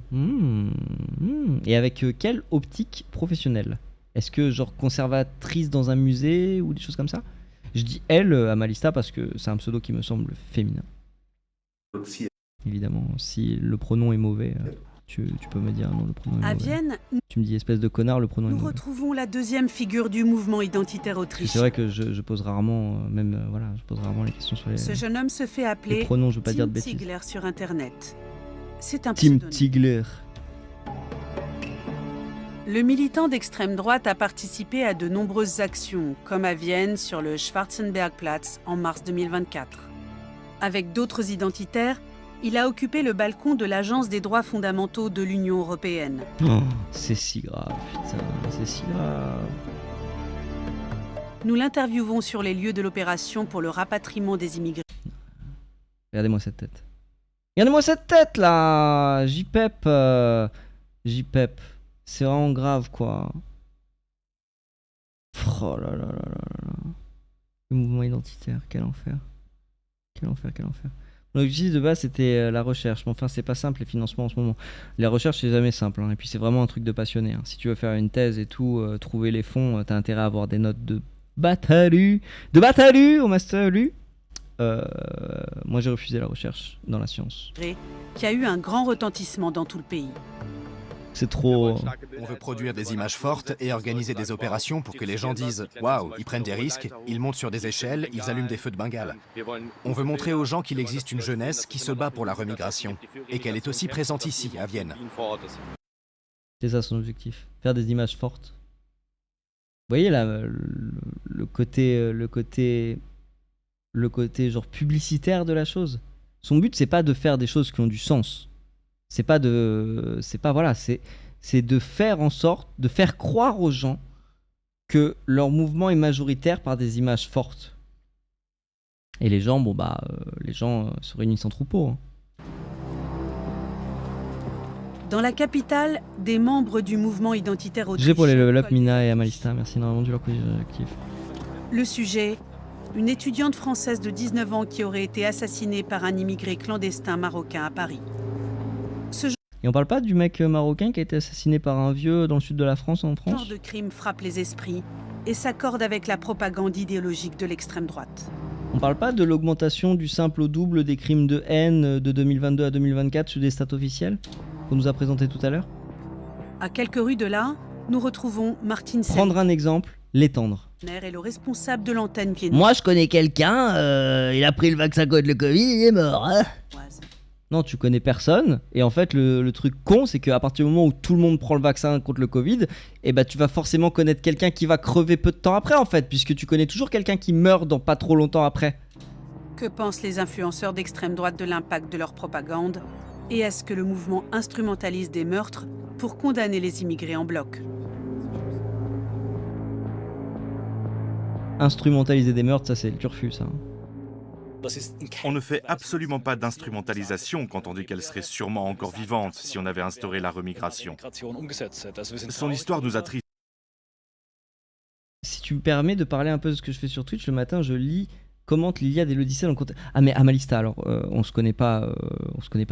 Et avec quelle optique professionnelle ? Est-ce que, genre, conservatrice dans un musée ou des choses comme ça ? Je dis elle à ma lista parce que c'est un pseudo qui me semble féminin. Évidemment, si le pronom est mauvais, tu peux me dire non, le pronom est mauvais. À Vienne, tu me dis espèce de connard, le pronom est nous mauvais. retrouvons la deuxième figure du mouvement identitaire autrichien. C'est vrai que je pose rarement, je pose rarement les questions sur les, Ce jeune homme se fait appeler les pronoms, je veux pas dire de Tim bêtises. Tigler sur Internet. C'est un Tim pseudonyme. Tigler. Le militant d'extrême droite a participé à de nombreuses actions, comme à Vienne sur le Schwarzenbergplatz en mars 2024. Avec d'autres identitaires, il a occupé le balcon de l'Agence des droits fondamentaux de l'Union européenne. Oh, c'est si grave, putain, c'est si grave. Nous l'interviewons sur les lieux de l'opération pour le rapatriement des immigrés. Regardez-moi cette tête. Regardez-moi cette tête là, JPEP. JPEP. C'est vraiment grave quoi. Oh là là là là là. Le mouvement identitaire, quel enfer. Quel enfer, quel enfer. L'objectif de base c'était la recherche, mais enfin c'est pas simple les financements en ce moment. La recherche c'est jamais simple, hein. Et puis c'est vraiment un truc de passionné. Hein. Si tu veux faire une thèse et tout, trouver les fonds, t'as intérêt à avoir des notes de batalu au master lu. Moi j'ai refusé la recherche dans la science. Qui a eu un grand retentissement dans tout le pays. C'est trop... On veut produire des images fortes et organiser des opérations pour que les gens disent « Waouh, ils prennent des risques, ils montent sur des échelles, ils allument des feux de Bengale ». On veut montrer aux gens qu'il existe une jeunesse qui se bat pour la remigration et qu'elle est aussi présente ici, à Vienne. C'est ça son objectif, faire des images fortes. Vous voyez là, le côté genre publicitaire de la chose. Son but c'est pas de faire des choses qui ont du sens. C'est de faire en sorte de faire croire aux gens que leur mouvement est majoritaire par des images fortes. Et les gens, les gens se réunissent en troupeau. Hein. Dans la capitale, des membres du mouvement identitaire autrichien... J'ai pour les level up Mina et Amalista, merci énormément du leur kiff. Le sujet, une étudiante française de 19 ans qui aurait été assassinée par un immigré clandestin marocain à Paris. Et on parle pas du mec marocain qui a été assassiné par un vieux dans le sud de la France, en Ce France? genre de crime frappe les esprits et s'accorde avec la propagande idéologique de l'extrême droite. On parle pas de l'augmentation du simple au double des crimes de haine de 2022 à 2024 sur des stats officielles qu'on nous a présenté tout à l'heure? À quelques rues de là, nous retrouvons Martine Prendre un exemple, l'étendre. est le responsable de l'antenne viennoise. Moi je connais quelqu'un, il a pris le vaccin contre le Covid, il est mort. Hein. Non, tu connais personne. Et en fait, le truc con, c'est qu'à partir du moment où tout le monde prend le vaccin contre le Covid, eh ben, tu vas forcément connaître quelqu'un qui va crever peu de temps après, en fait, puisque tu connais toujours quelqu'un qui meurt dans pas trop longtemps après. Que pensent les influenceurs d'extrême droite de l'impact de leur propagande? Et est-ce que le mouvement instrumentalise des meurtres pour condamner les immigrés en bloc? Instrumentaliser des meurtres, ça c'est le turfu, ça. On ne fait absolument pas d'instrumentalisation quand on dit qu'elle serait sûrement encore vivante si on avait instauré la remigration. Son histoire nous attriste. Si tu me permets de parler un peu de ce que je fais sur Twitch, le matin je lis commente l'Iliade et l'Odyssée dans le contexte. Ah mais Amalista, alors on se connaît pas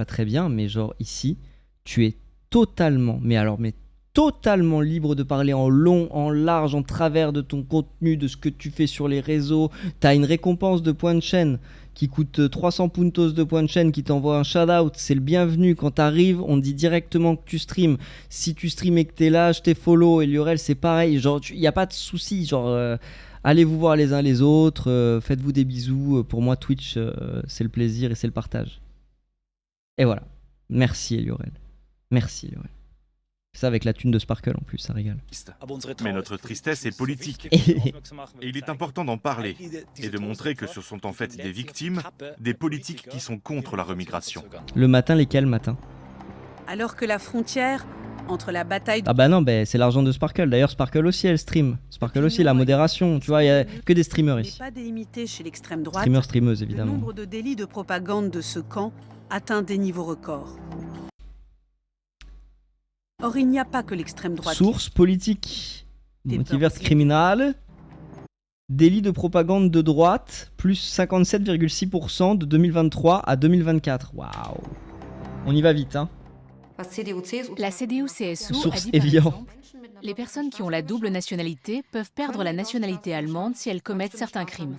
très bien, mais genre ici, tu es totalement, mais totalement libre de parler en long, en large, en travers de ton contenu, de ce que tu fais sur les réseaux. T'as une récompense de points de chaîne qui coûte 300 puntos de points de chaîne, qui t'envoie un shout-out, c'est le bienvenu. Quand t'arrives, on te dit directement que tu streams. Si tu streams et que t'es là, je t'ai follow, et Liorel, c'est pareil. Genre, y a pas de souci. Genre, allez vous voir les uns les autres, faites-vous des bisous. Pour moi, Twitch, c'est le plaisir et c'est le partage. Et voilà. Merci, Liorel. Merci, Liorel. Ça avec la thune de Sparkle en plus, ça régale. Mais notre tristesse est politique. Et Et il est important d'en parler et de montrer que ce sont en fait des victimes, des politiques qui sont contre la remigration. le matin, lesquels matin? Alors que la frontière entre la bataille... Ah bah non, c'est l'argent de Sparkle. D'ailleurs, Sparkle aussi, elle stream. Sparkle aussi, la modération. Tu vois, il y a que des streamers n'est ici. pas délimité chez l'extrême droite, Streamers, streameuses, le évidemment. nombre de délits de propagande de ce camp atteint des niveaux records. Or, il n'y a pas que l'extrême droite. Source politique. Des Multiverse peurs. criminal. Délit de propagande de droite, plus 57,6% de 2023 à 2024. Waouh. On y va vite, hein. La CDU-CSU a Source dit par Evian. exemple, les personnes qui ont la double nationalité peuvent perdre la nationalité allemande si elles commettent certains crimes.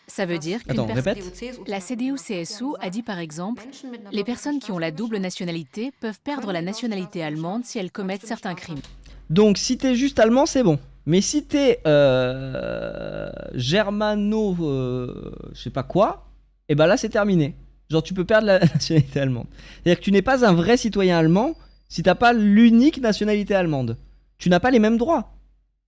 Ça veut dire qu'une Attends, personne... répète. La CDU-CSU a dit par exemple, les personnes qui ont la double nationalité peuvent perdre la nationalité allemande si elles commettent certains crimes. Donc, si t'es juste allemand, c'est bon. Mais si t'es germano, je sais pas quoi, et bah là, c'est terminé. Genre, tu peux perdre la nationalité allemande. C'est-à-dire que tu n'es pas un vrai citoyen allemand si t'as pas l'unique nationalité allemande. Tu n'as pas les mêmes droits.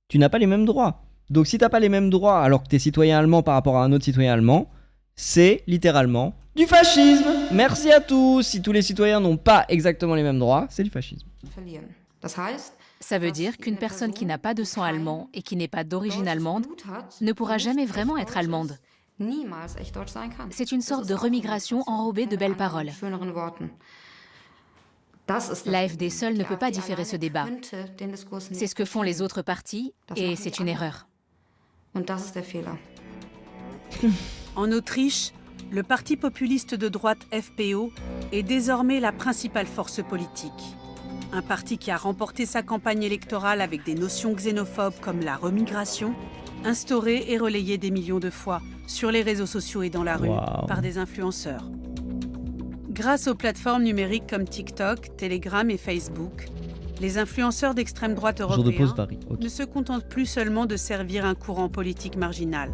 Tu n'as pas les mêmes droits. Donc, si t'as pas les mêmes droits alors que t'es citoyen allemand par rapport à un autre citoyen allemand, c'est littéralement du fascisme. Merci à tous. Si tous les citoyens n'ont pas exactement les mêmes droits, c'est du fascisme. Ça veut dire qu'une personne qui n'a pas de sang allemand et qui n'est pas d'origine allemande ne pourra jamais vraiment être allemande. C'est une sorte de remigration enrobée de belles paroles. L'AfD seule ne peut pas différer ce débat. C'est ce que font les autres partis et c'est une erreur. En Autriche, le parti populiste de droite FPO est désormais la principale force politique. Un parti qui a remporté sa campagne électorale avec des notions xénophobes comme la remigration, instaurée et relayée des millions de fois sur les réseaux sociaux et dans la rue Wow. par des influenceurs. Grâce aux plateformes numériques comme TikTok, Telegram et Facebook, les influenceurs d'extrême droite Jour de européens pause varie. Ok. ne se contentent plus seulement de servir un courant politique marginal,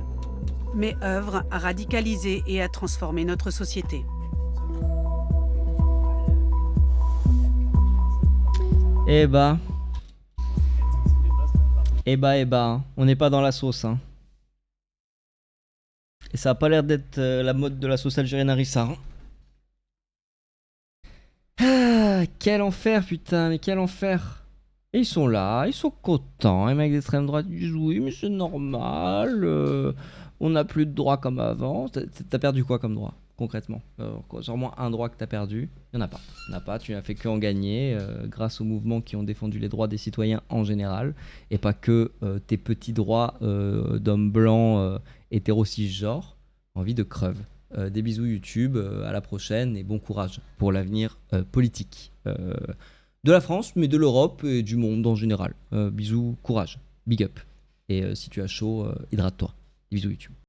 mais œuvrent à radicaliser et à transformer notre société. Eh bah, hein. On n'est pas dans la sauce, hein. Et ça a pas l'air d'être la mode de la sauce algérienne Harissa, hein. Ah, quel enfer, putain, mais quel enfer. Et ils sont là, ils sont contents, les mecs d'extrême droite, ils disent oui, mais c'est normal, on n'a plus de droits comme avant. T'as perdu quoi comme droit? concrètement. Genre moi, un droit que tu as perdu, il n'y en a pas. Il n'y en a pas, tu n'as fait qu'en gagner grâce aux mouvements qui ont défendu les droits des citoyens en général, et pas que tes petits droits d'hommes blancs hétéro cisgenres. Envie de creuve. Des bisous YouTube, à la prochaine et bon courage pour l'avenir politique de la France, mais de l'Europe et du monde en général. Bisous, courage, big up. Et si tu as chaud, hydrate-toi. Bisous YouTube.